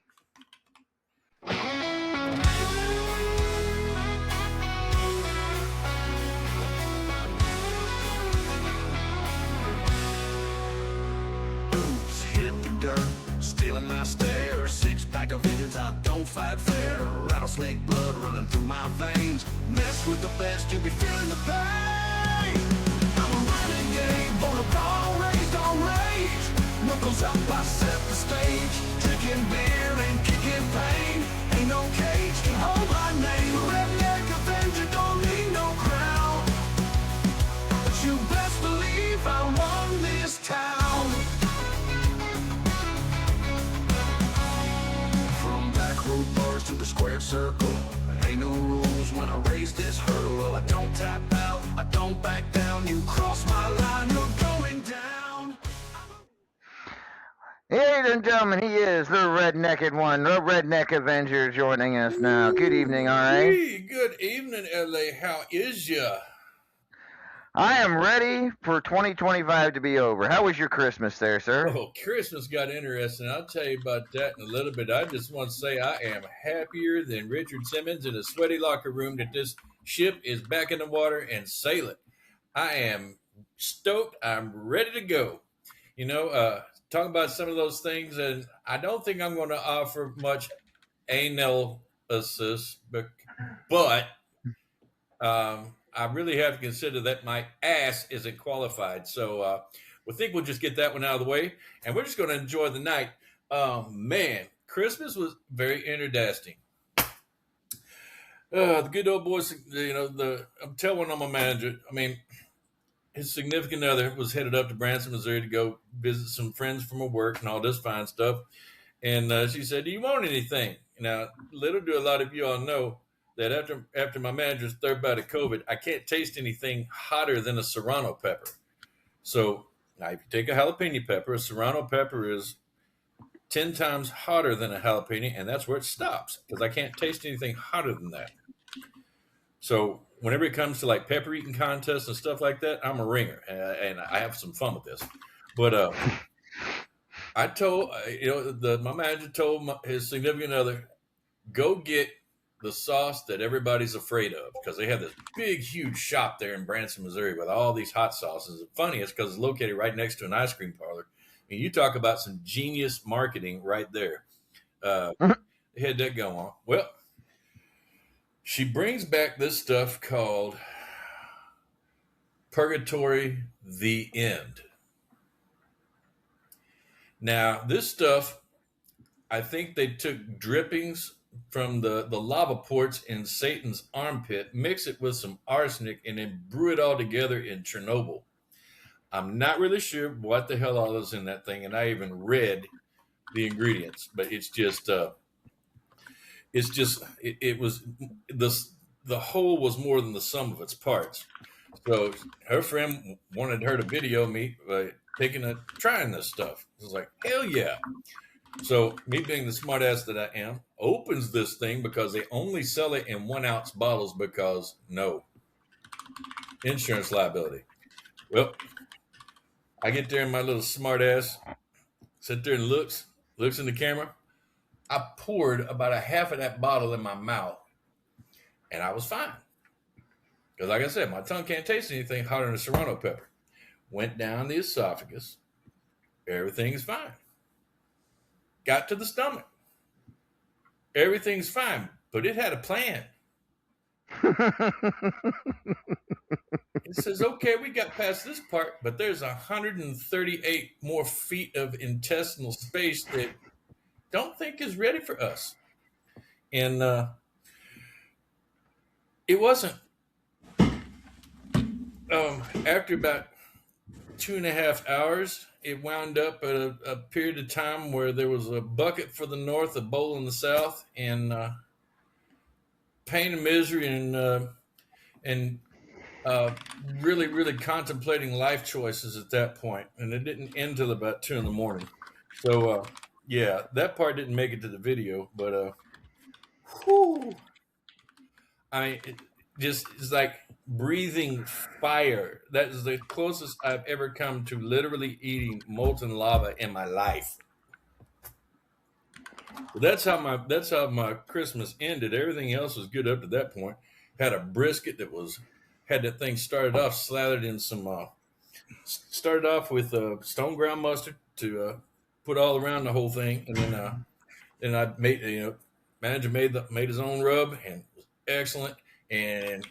Stealing my stare, six-pack of visions, I don't fight fair. Rattlesnake blood running through my veins. Mess with the best, you'll be feeling the pain. I'm a renegade, born of all, raised on rage. Knuckles up, I set the stage. Drinking beer and kicking pain. Ain't no cage can hold my name. Redneck Avenger, don't need no crown. But you best believe I run this town. Bars to the square circle. Ain't no rules when I raise this hurdle. I don't tap out, I don't back down. You cross my line, you're going down. Ladies and gentlemen, he is the Rednecked One, the Redneck Avenger, joining us now. Good evening, all right? Hey, good evening, LA. How is ya? I am ready for 2025 to be over. How was your Christmas there, sir? Oh, Christmas got interesting. I'll tell you about that in a little bit. I just want to say I am happier than Richard Simmons in a sweaty locker room that this ship is back in the water and sailing. I am stoked. I'm ready to go. Talk about some of those things, and I don't think I'm going to offer much analysis, but I really have to consider that my ass isn't qualified. So we think we'll just get that one out of the way, and we're just going to enjoy the night. Man, Christmas was very interesting. The good old boys, I'm telling on my manager. I mean, his significant other was headed up to Branson, Missouri to go visit some friends from her work and all this fine stuff. And she said, "Do you want anything?" Now, little do a lot of you all know that after my manager's third bout of COVID, I can't taste anything hotter than a serrano pepper. So now if you take a jalapeno pepper, a serrano pepper is 10 times hotter than a jalapeno, and that's where it stops because I can't taste anything hotter than that. So whenever it comes to like pepper eating contests and stuff like that, I'm a ringer, and I have some fun with this. But I told my manager told his significant other, go get the sauce that everybody's afraid of, because they have this big, huge shop there in Branson, Missouri, with all these hot sauces. The funniest because it's located right next to an ice cream parlor, and you talk about some genius marketing right there. They had that go on. Well, she brings back this stuff called Purgatory the End. Now, this stuff, I think they took drippings from the lava ports in Satan's armpit, mix it with some arsenic, and then brew it all together in Chernobyl. I'm not really sure what the hell all is in that thing, and I even read the ingredients, but it was the whole was more than the sum of its parts. So her friend wanted her to video me trying this stuff. I was like, hell yeah. So me being the smart ass that I am, opens this thing because they only sell it in 1 ounce bottles because no insurance liability. Well, I get there in my little smart ass, sit there and looks in the camera. I poured about a half of that bottle in my mouth, and I was fine. Because like I said, my tongue can't taste anything hotter than a serrano pepper. Went down the esophagus. Everything's fine. Got to the stomach. Everything's fine, but it had a plan. It says, okay, we got past this part, but there's 138 more feet of intestinal space that don't think is ready for us. And it wasn't. After about 2.5 hours, it wound up at a period of time where there was a bucket for the north, a bowl in the south, and pain and misery, and really, really contemplating life choices at that point. And it didn't end till about 2 a.m. So, yeah, that part didn't make it to the video, but I mean, it's like breathing fire. That is the closest I've ever come to literally eating molten lava in my life. But that's how my Christmas ended. Everything else was good up to that point. Had a brisket that had that thing started off slathered in some started off with stone ground mustard to put all around the whole thing, and then I made manager made his own rub, and it was excellent. And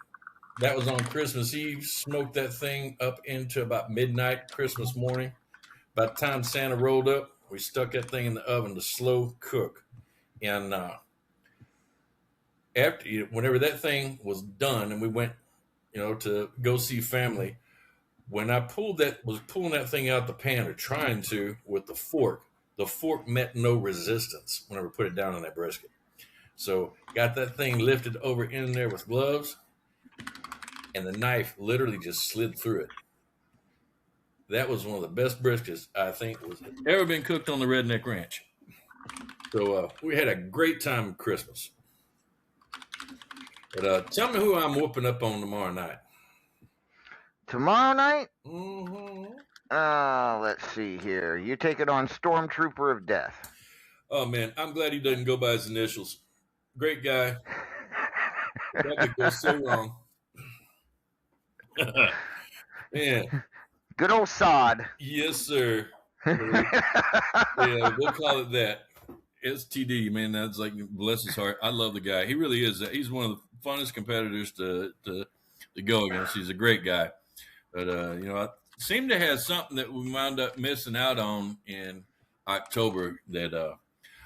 that was on Christmas Eve. Smoked that thing up into about midnight Christmas morning. By the time Santa rolled up, we stuck that thing in the oven to slow cook. And whenever that thing was done, and we went, to go see family, when I was pulling that thing out the pan, or trying to with the fork met no resistance whenever I put it down on that brisket. So got that thing lifted over in there with gloves, and the knife literally just slid through it. That was one of the best briskets I think was ever been cooked on the Redneck Ranch. So we had a great time at Christmas. But tell me who I'm whooping up on tomorrow night. Tomorrow night? Mm-hmm. Let's see here. You take it on Stormtrooper of Death. Oh, man, I'm glad he doesn't go by his initials. Great guy. That could go so wrong. Man. Good old sod. Yes, sir. Yeah, we'll call it that. STD, man. That's like, bless his heart. I love the guy. He really is. He's one of the funnest competitors to go against. He's a great guy. But I seem to have something that we wound up missing out on in October that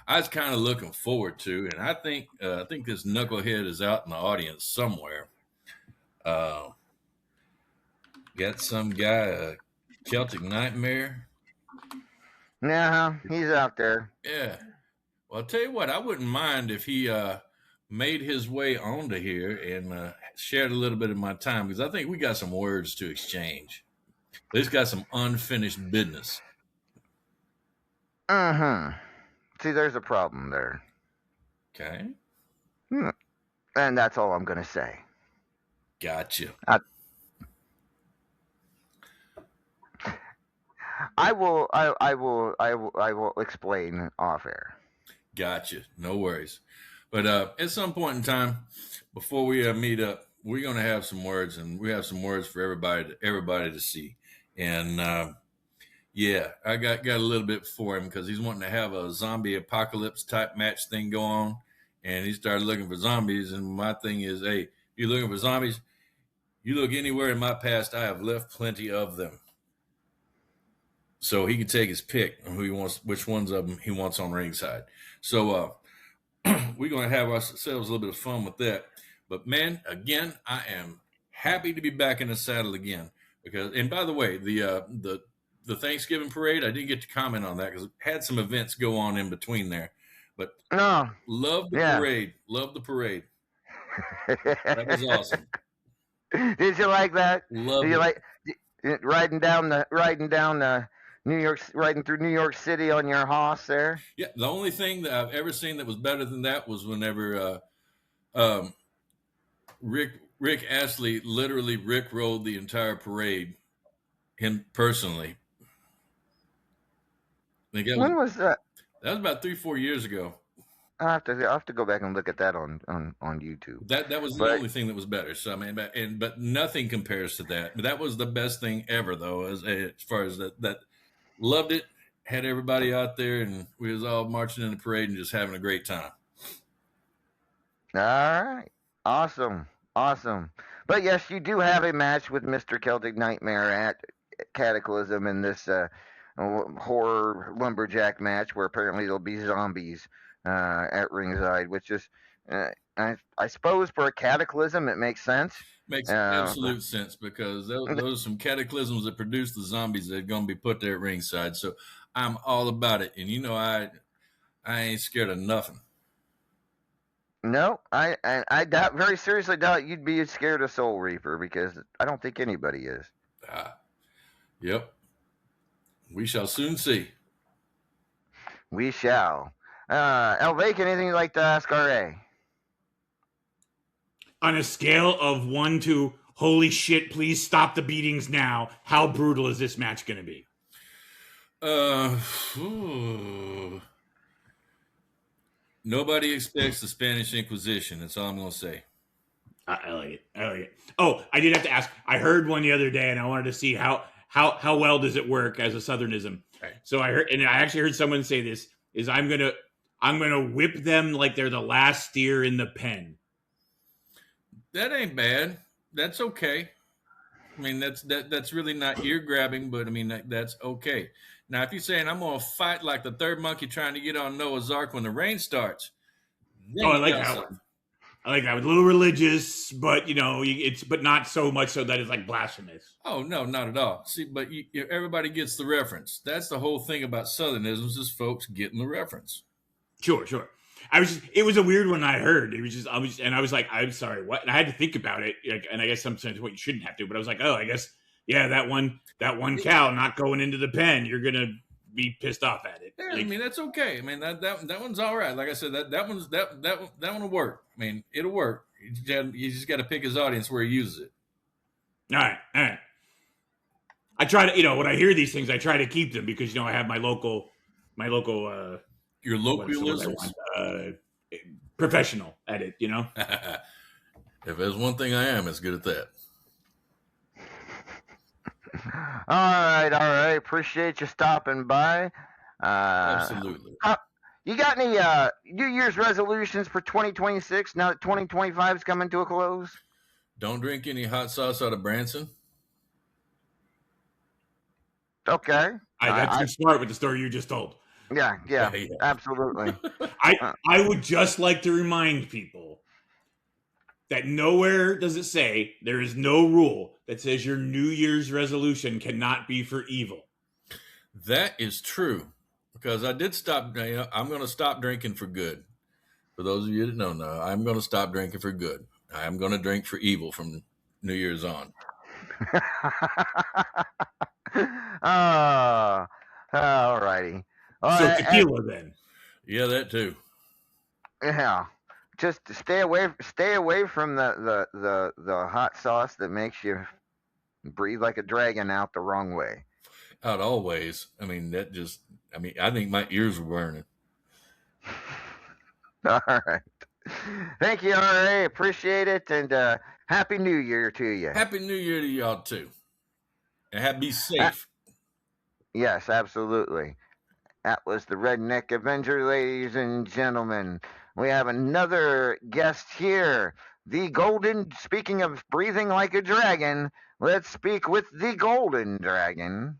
I was kind of looking forward to, and I think this knucklehead is out in the audience somewhere. Got some guy, Celtic Nightmare. Yeah, he's out there. Yeah. Well, I'll tell you what, I wouldn't mind if he made his way onto here and shared a little bit of my time, because I think we got some words to exchange. He's got some unfinished business. See, there's a problem there. Okay. And that's all I'm going to say. Gotcha. I will explain off air. Gotcha. No worries. But at some point in time, before we meet up, we're going to have some words, and we have some words for everybody to see. And yeah, I got a little bit for him because he's wanting to have a zombie apocalypse type match thing go on, and he started looking for zombies. And my thing is, hey, if you're looking for zombies, you look anywhere in my past, I have left plenty of them. So he can take his pick on who he wants, which ones of them he wants on ringside. So we're going to have ourselves a little bit of fun with that. But man, again, I am happy to be back in the saddle again. Because, and by the way, the Thanksgiving parade, I didn't get to comment on that because it had some events go on in between there. But love the parade. Love the parade. That was awesome. Did you like that? Love Did you it. like riding riding through New York City on your horse there? Yeah, the only thing that I've ever seen that was better than that was whenever Rick Astley literally rickrolled the entire parade, him personally. When was that? That was about 3-4 years ago. I have to go back and look at that on YouTube. That was the only thing that was better. So I mean, but nothing compares to that. That was the best thing ever, though, as far as that. Loved it. Had everybody out there, and we was all marching in the parade and just having a great time. All right, awesome. But yes, you do have a match with Mr. Celtic Nightmare at Cataclysm in this horror lumberjack match, where apparently there'll be zombies at ringside, which is, I suppose, for a Cataclysm, it makes sense. Makes absolute sense because those are some cataclysms that produce the zombies that are going to be put there at ringside. So I'm all about it, and you know I ain't scared of nothing. No, I very seriously doubt you'd be scared of Soul Reaper because I don't think anybody is. Yep. We shall soon see. We shall. Elvake, anything you'd like to ask RA? On a scale of 1 to holy shit, please stop the beatings now, how brutal is this match going to be? Nobody expects the Spanish Inquisition. That's all I'm going to say. I like it. Oh, I did have to ask. I heard one the other day, and I wanted to see how well does it work as a Southernism. Right. So I heard, and I actually heard someone say this: is I'm gonna whip them like they're the last steer in the pen. That ain't bad. That's okay. I mean, that's really not ear grabbing, but I mean that's okay. Now, if you're saying I'm gonna fight like the third monkey trying to get on Noah's Ark when the rain starts, I like that one. I like that. It's a little religious, but but not so much so that it's like blasphemous. Oh no, not at all. See, but everybody gets the reference. That's the whole thing about Southernisms is folks getting the reference. Sure. It was a weird one I heard. I was like, I'm sorry, what? And I had to think about it. And I guess sometimes what you shouldn't have to, but I was like, oh, I guess, yeah, that one cow not going into the pen, you're going to be pissed off at it. Yeah, I mean, that's okay. I mean, that one's all right. Like I said, that one will work. I mean, it'll work. You just got to pick his audience where he uses it. All right. I try to, when I hear these things, I try to keep them because, I have my local, your localisms, professional at it, If there's one thing I am, it's good at that. All right. Appreciate you stopping by. Absolutely. You got any New Year's resolutions for 2026 now that 2025 is coming to a close? Don't drink any hot sauce out of Branson. Okay. That's too smart with the story you just told. Yeah, absolutely. I would just like to remind people that nowhere does it say there is no rule that says your New Year's resolution cannot be for evil. That is true because I did stop. I'm going to stop drinking for good. For those of you that don't know, I'm going to stop drinking for good. I'm going to drink for evil from New Year's on. All righty. So tequila then. Yeah, that too. Yeah. just stay away from the hot sauce that makes you breathe like a dragon out the wrong way. Out always. I mean, that just. I mean, I think my ears were burning. All right. Thank you, RA. Appreciate it, and happy New Year to you. Happy New Year to y'all too, and be Uh, safe. yes, absolutely. That was the Redneck Avenger, ladies and gentlemen. We have another guest here. The Golden, speaking of breathing like a dragon, let's speak with the Golden Dragon.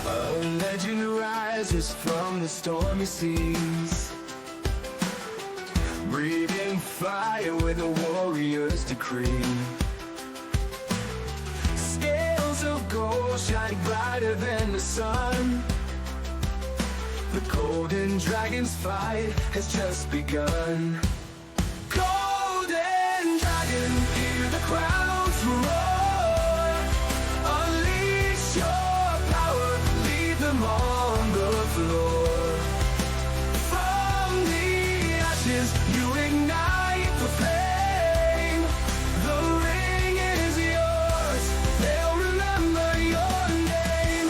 A legend rises from the stormy seas, breathing fire with a warrior's decree. Scales of gold shining brighter than the sun. The golden dragon's fight has just begun. Golden dragon, hear the crowds roar. Unleash your power, lead them on the floor. From the ashes, you ignite the flame. The ring is yours, they'll remember your name.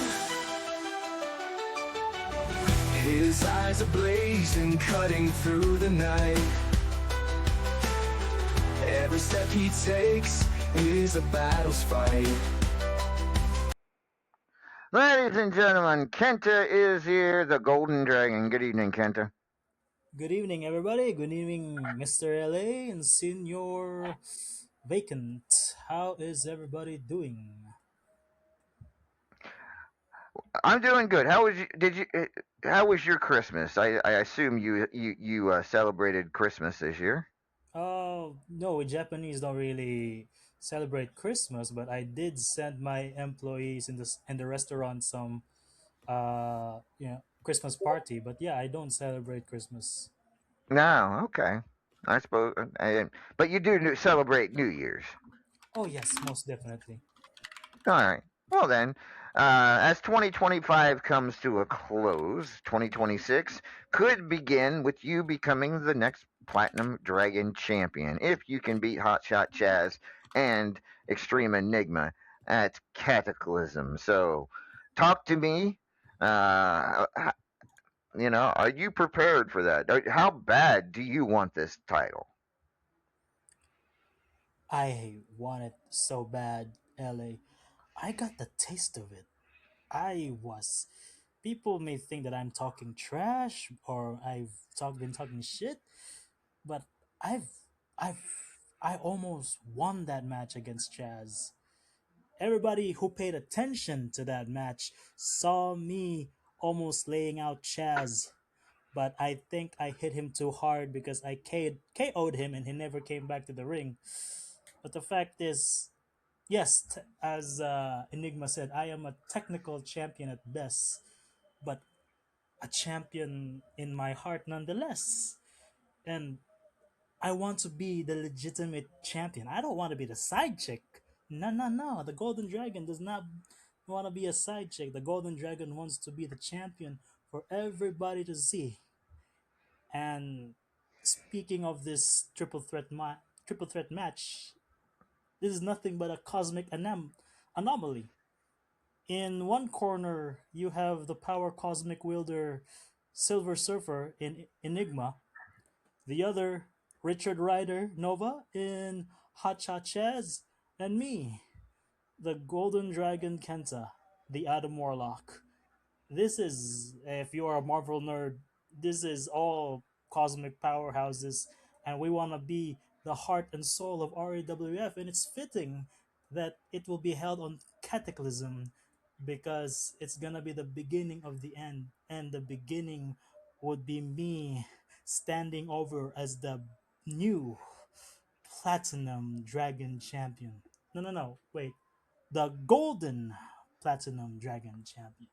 His eyes are blazing, cutting through the night. Every step he takes is a battle's fight. Ladies and gentlemen, Kenta is here, the Golden Dragon. Good evening, Kenta. Good evening, everybody. Good evening, Mr. LA and Senior Vacant. How is everybody doing? I'm doing good. How was you? How was your Christmas? I assume you celebrated Christmas this year. No, we Japanese don't really celebrate Christmas, but I did send my employees in the restaurant some Christmas party. But yeah, I don't celebrate Christmas. No, okay. I suppose, but you do celebrate New Year's. Oh yes, most definitely. All right. Well then, as 2025 comes to a close, 2026 could begin with you becoming the next Platinum Dragon champion if you can beat Hotshot Chaz and Extreme Enigma at Cataclysm. So, talk to me. Are you prepared for that? How bad do you want this title? I want it so bad, LA. I got the taste of it. I was. People may think that I'm talking trash or been talking shit, but I've I've I almost won that match against Chaz. Everybody who paid attention to that match saw me almost laying out Chaz, but I think I hit him too hard because I KO'd him and he never came back to the ring. But the fact is, yes, as Enigma said, I am a technical champion at best, but a champion in my heart nonetheless. And I want to be the legitimate champion. I don't want to be the side chick. No, no, no. The Golden Dragon does not want to be a side chick. The Golden Dragon wants to be the champion for everybody to see. And speaking of this triple threat match, this is nothing but a cosmic anomaly. In one corner, you have the power cosmic wielder Silver Surfer in Enigma. The other, Richard Ryder Nova in Hotshot Chaz. And me, the Golden Dragon Kenta, the Adam Warlock. This is, if you are a Marvel nerd, this is all cosmic powerhouses, and we want to be the heart and soul of RAWF, and it's fitting that it will be held on Cataclysm because it's gonna be the beginning of the end, and the beginning would be me standing over as the new Platinum Dragon Champion. No, no, no, wait. The Golden Platinum Dragon Champion.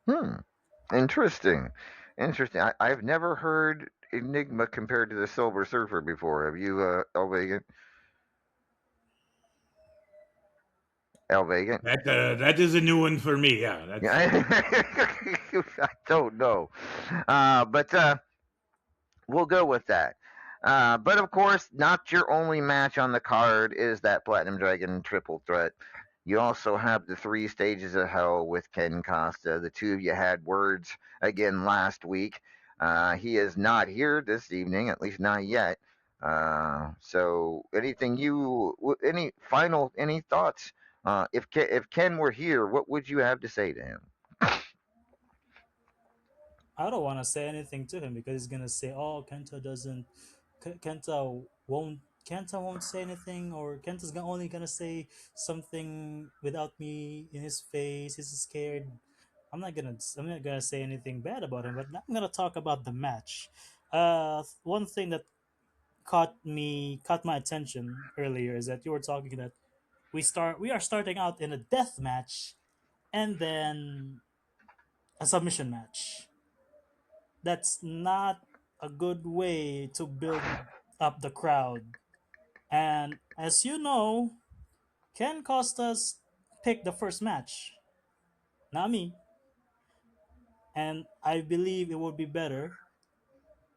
Hmm. Interesting. Interesting. I've never heard Enigma compared to the Silver Surfer before. Have you, Elvagan? Elvagan? That is a new one for me. Yeah, that's Yeah, I don't know. But we'll go with that. But of course, not your only match on the card is that Platinum Dragon triple threat. You also have the three stages of hell with Ken Costa. The two of you had words again last week. He is not here this evening, at least not yet. So, any thoughts? If Ken were here, what would you have to say to him? I don't want to say anything to him because he's gonna say, "Oh, Kenta won't say anything, or only gonna say something without me in his face. He's scared." I'm not gonna say anything bad about him, but I'm gonna talk about the match. One thing that caught my attention earlier is that you were talking that we are starting out in a death match and then a submission match. That's not a good way to build up the crowd. And as you know, Ken Costas picked the first match, not me. And I believe it would be better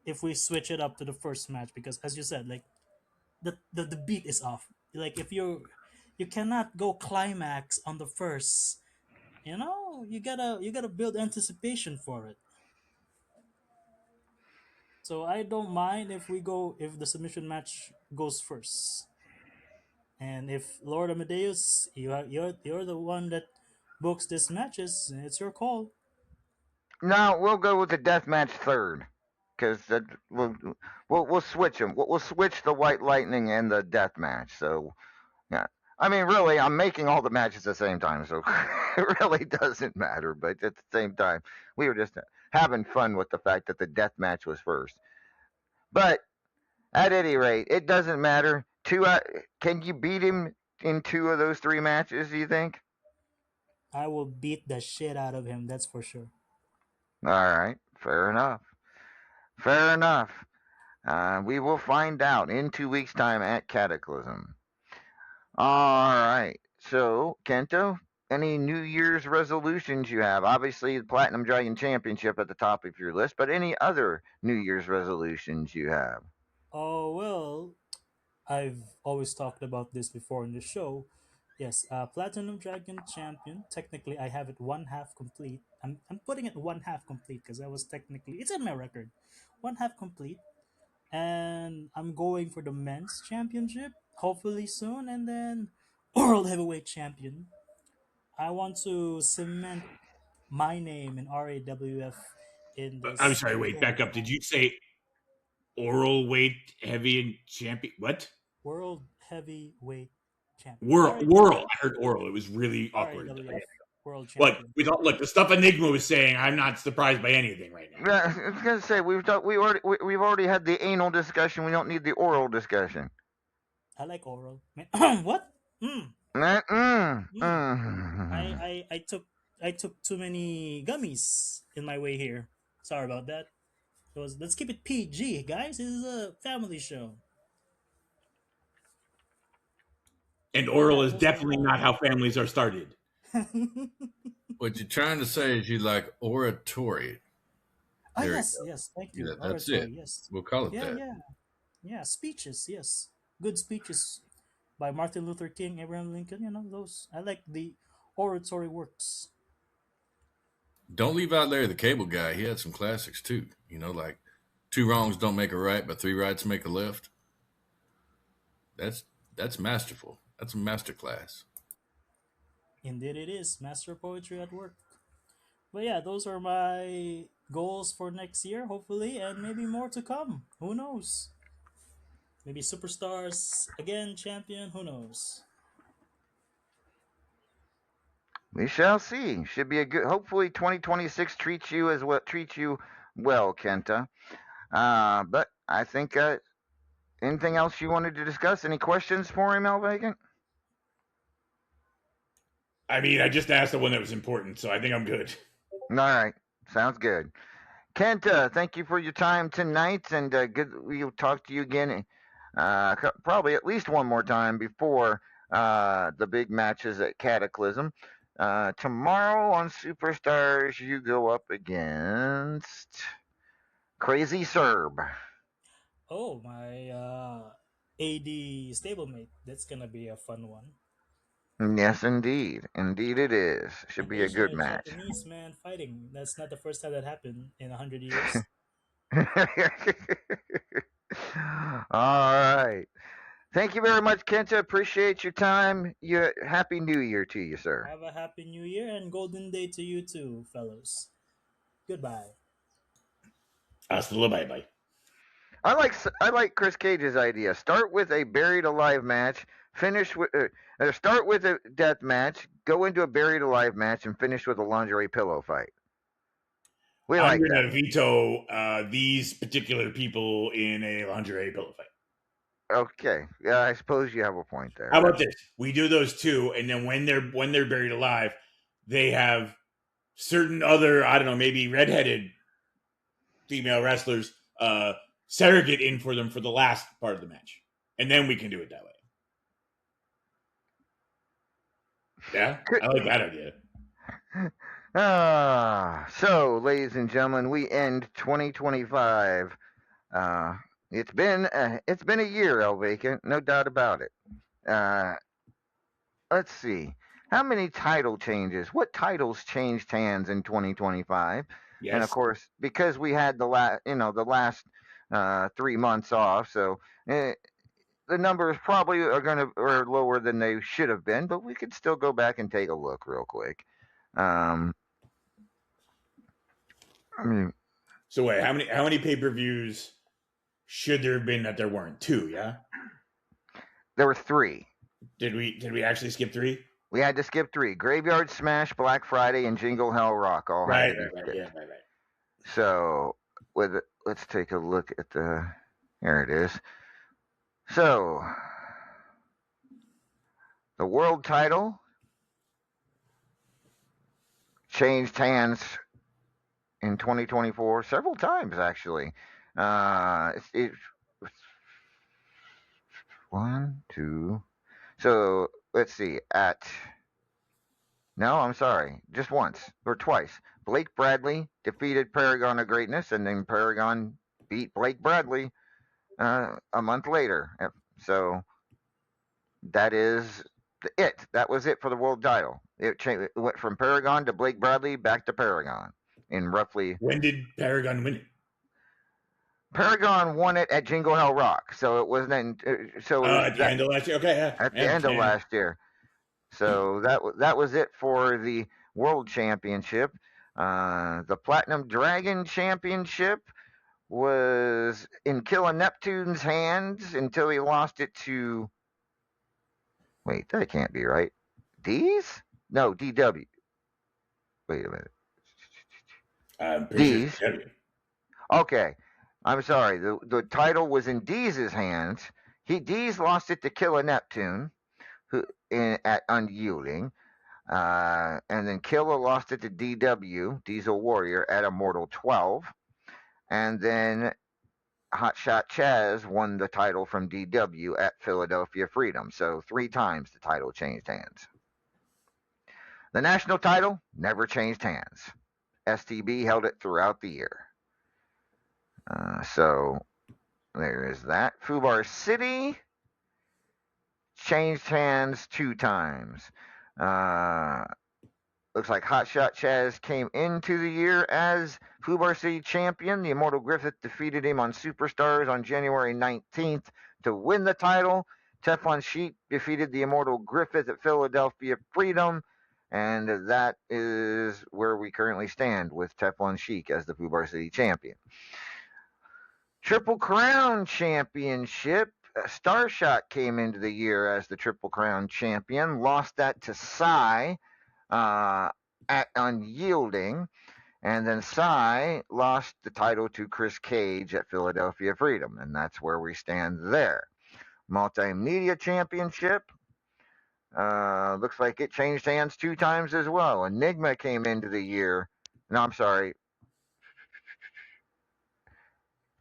if we switch it up to the first match because, as you said, like the beat is off. Like if you cannot go climax on the first, you gotta build anticipation for it. So I don't mind if the submission match goes first. And if Lord Amadeus, you're the one that books this matches, it's your call. No, we'll go with the death match third, because we'll switch them. We'll switch the White Lightning and the death match. So yeah, I mean, really, I'm making all the matches at the same time, so it really doesn't matter. But at the same time, we were just having fun with the fact that the death match was first. But at any rate, it doesn't matter. Can you beat him in two of those three matches? Do you think? I will beat the shit out of him, that's for sure. All right, fair enough. Fair enough. We will find out in 2 weeks' time at Cataclysm. All right. So, Kento, any New Year's resolutions you have? Obviously, the Platinum Dragon Championship at the top of your list, but any other New Year's resolutions you have? Oh well, I've always talked about this before in the show. Yes, Platinum Dragon Champion. Technically, I have it one half complete. I'm putting it one half complete because I was technically it's in my record, one half complete, and I'm going for the men's championship hopefully soon, and then world heavyweight champion. I want to cement my name in RAWF in I'm this sorry. Wait, back up. Did you say oral weight heavy and champion? What? world heavyweight champion. World. RAWF, I heard oral. It was really awkward. RAWF world Look, champion. look, the stuff Enigma was saying, I'm not surprised by anything right now. Yeah, I was gonna say we've already had the anal discussion. We don't need the oral discussion. I like oral. What? Mm, Mm-mm. mm. Mm. I took too many gummies in my way here. Sorry about that. Let's keep it PG, guys. This is a family show. And But oral yeah, is those are definitely not my. how families are started. What you're trying to say is you like oratory. Ah, There you yes, go. yes. Thank Yeah, you. that's it. Oratory. Yes. We'll call it Yeah, that. yeah, yeah. Speeches. Yes, good speeches by Martin Luther King, Abraham Lincoln. You know those. I like the oratory works. Don't leave out Larry the Cable Guy. He had some classics too. Like two wrongs don't make a right, but three rights make a left. That's that's masterful. That's a master class. Indeed, it is master poetry at work. But yeah, those are my goals for next year, hopefully, and maybe more to come. Who knows? Maybe superstars again, champion. Who knows? We shall see. Should be a good. Hopefully, 2026 treats you well, Kenta. But I think anything else you wanted to discuss? Any questions for him, El Vacant? I mean, I just asked the one that was important, so I think I'm good. All right. Sounds good. Kenta, thank you for your time tonight, and good. We'll talk to you again, probably at least one more time before the big matches at Cataclysm. Tomorrow on Superstars, you go up against Crazy Serb. Oh, my AD stablemate. That's gonna be a fun one. Yes, indeed. Indeed, it is. Should An be a Asian good and a match. Japanese man fighting. That's not the first time that happened in 100 years. All right. Thank you very much, Kenta. Appreciate your time. Happy New Year to you, sir. Have a happy new year and golden day to you too, fellows. Goodbye. Hasta la bye bye. I like Chris Cage's idea. Start with a buried alive match. Start with a death match. Go into a buried alive match and finish with a lingerie pillow fight. We I'm like going to that. veto these particular people in a lingerie pillow fight. Okay. Yeah, I suppose you have a point there. How about this? We do those two, and then when they're buried alive, they have certain other, I don't know, maybe redheaded female wrestlers surrogate in for them for the last part of the match, and then we can do it that way. Yeah, I like that idea. So, ladies and gentlemen, we end 2025. It's been a year, El Vacant, no doubt about it. Let's see. How many title changes? What titles changed hands in 2025? Yes. And of course, because we had the last 3 months off, so the numbers probably are lower than they should have been, but we could still go back and take a look real quick. I mean, so wait, how many pay-per-views should there have been that there weren't? 2, yeah? There were 3. Did we actually skip 3? We had to skip 3. Graveyard Smash, Black Friday, and Jingle Hell Rock all had to be skipped. Right. So, let's take a look at here it is. So, the world title changed hands in 2024 several times, actually. It's 1, 2. So let's see. No, I'm sorry, just once or twice. Blake Bradley defeated Paragon of Greatness, and then Paragon beat Blake Bradley a month later. So that is it. That was it for the world title. It went from Paragon to Blake Bradley, back to Paragon in roughly. When did Paragon win it? Paragon won it at Jingle Hell Rock, so it wasn't. At the end of last year. Okay, yeah. At the end of last year. So that was it for the World Championship. The Platinum Dragon Championship was in Killer Neptune's hands until he lost it to. Wait, that can't be right. D's? No, DW. Wait a minute. D's. Sure okay, I'm sorry. The title was in D's hands. D's lost it to Killer Neptune, at Unyielding. And then Killer lost it to DW, Diesel Warrior, at Immortal 12. And then Hotshot Chaz won the title from DW at Philadelphia Freedom. So 3 times the title changed hands. The national title never changed hands. STB held it throughout the year. So there is that. Fubar City changed hands 2 times. Looks like Hotshot Chaz came into the year as Fubar City champion. The Immortal Griffith defeated him on Superstars on January 19th to win the title. Teflon Sheik defeated the Immortal Griffith at Philadelphia Freedom. And that is where we currently stand with Teflon Sheik as the Fubar City champion. Triple Crown Championship. Starshot came into the year as the Triple Crown champion, lost that to Psy at Unyielding, and then Psy lost the title to Chris Cage at Philadelphia Freedom, and that's where we stand there. Multimedia Championship, looks like it changed hands 2 times as well. Enigma came into the year. No, I'm sorry.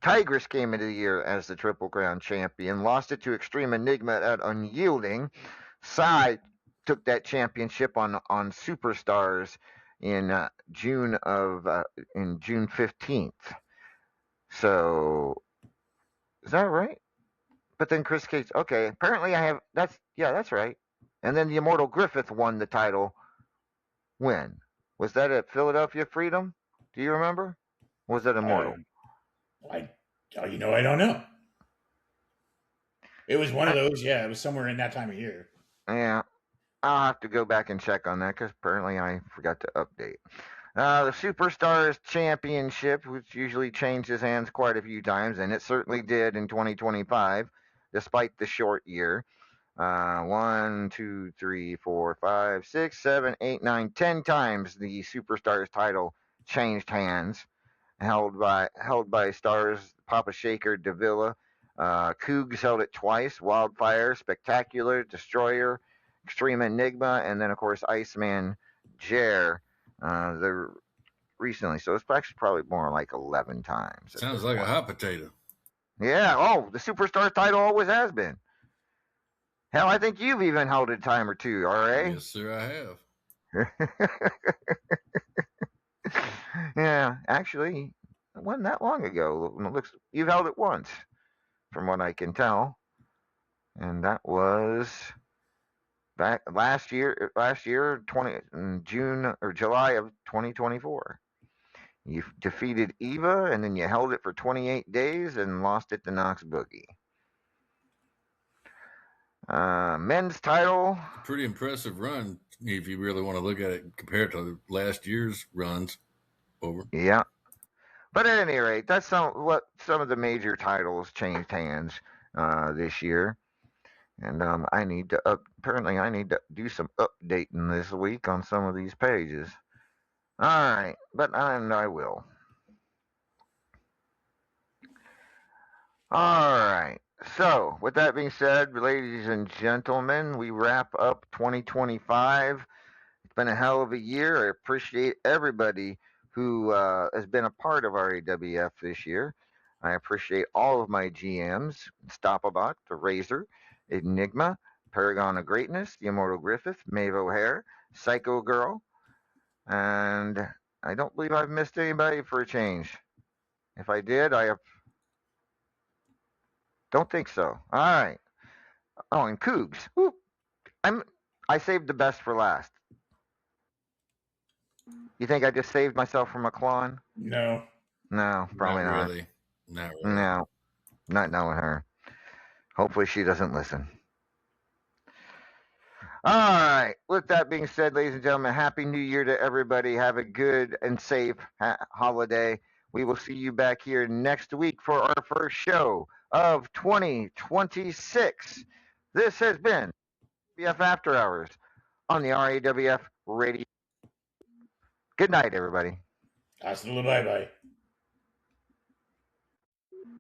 Tigress came into the year as the Triple Crown champion, lost it to Extreme Enigma at Unyielding. Sai took that championship on Superstars in June 15th. So is that right? But then Chris Cage. Okay, apparently I have. That's right. And then the Immortal Griffith won the title. When was that at Philadelphia Freedom? Do you remember? Or was that Immortal? I don't know. It was one of those. Yeah, it was somewhere in that time of year. Yeah, I'll have to go back and check on that because apparently I forgot to update. The Superstars Championship, which usually changes hands quite a few times, and it certainly did in 2025, despite the short year. 1, 2, 3, 4, 5, 6, 7, 8, 9, 10 times the Superstars title changed hands, held by stars Papa Shaker, Davila. Cougs held it twice. Wildfire, Spectacular, Destroyer, Extreme Enigma, and then of course Iceman, Jer. They're recently, so it's actually probably more like 11 times. Sounds like a hot potato. Yeah. Oh, the Superstars title always has been. Hell, I think you've even held a time or two, R.A. Yes, sir, I have. Yeah, actually, it wasn't that long ago. You've held it once, from what I can tell, and that was back last year, in June or July of 2024. You defeated Eva, and then you held it for 28 days and lost it to Knox Boogie. Men's title. Pretty impressive run if you really want to look at it compared to last year's runs. Over. Yeah. But at any rate, that's some of the major titles changed hands this year. And I need to do some updating this week on some of these pages. All right, but I will. All right. So, with that being said, ladies and gentlemen, we wrap up 2025. It's been a hell of a year. I appreciate everybody who has been a part of RAWF this year. I appreciate all of my GMs, Stoppabot, The Razor, Enigma, Paragon of Greatness, The Immortal Griffith, Maeve O'Hare, Psycho Girl, and I don't believe I've missed anybody for a change. If I did, don't think so. All right. Oh, and Cougs. Ooh, I saved the best for last. You think I just saved myself from a clone? No. No, probably not. Really. Not really. No, not knowing her. Hopefully she doesn't listen. All right. With that being said, ladies and gentlemen, Happy New Year to everybody. Have a good and safe holiday. We will see you back here next week for our first show of 2026. This has been BF After Hours on the RAWF Radio. Good night, everybody. Hasta luego. Bye-bye.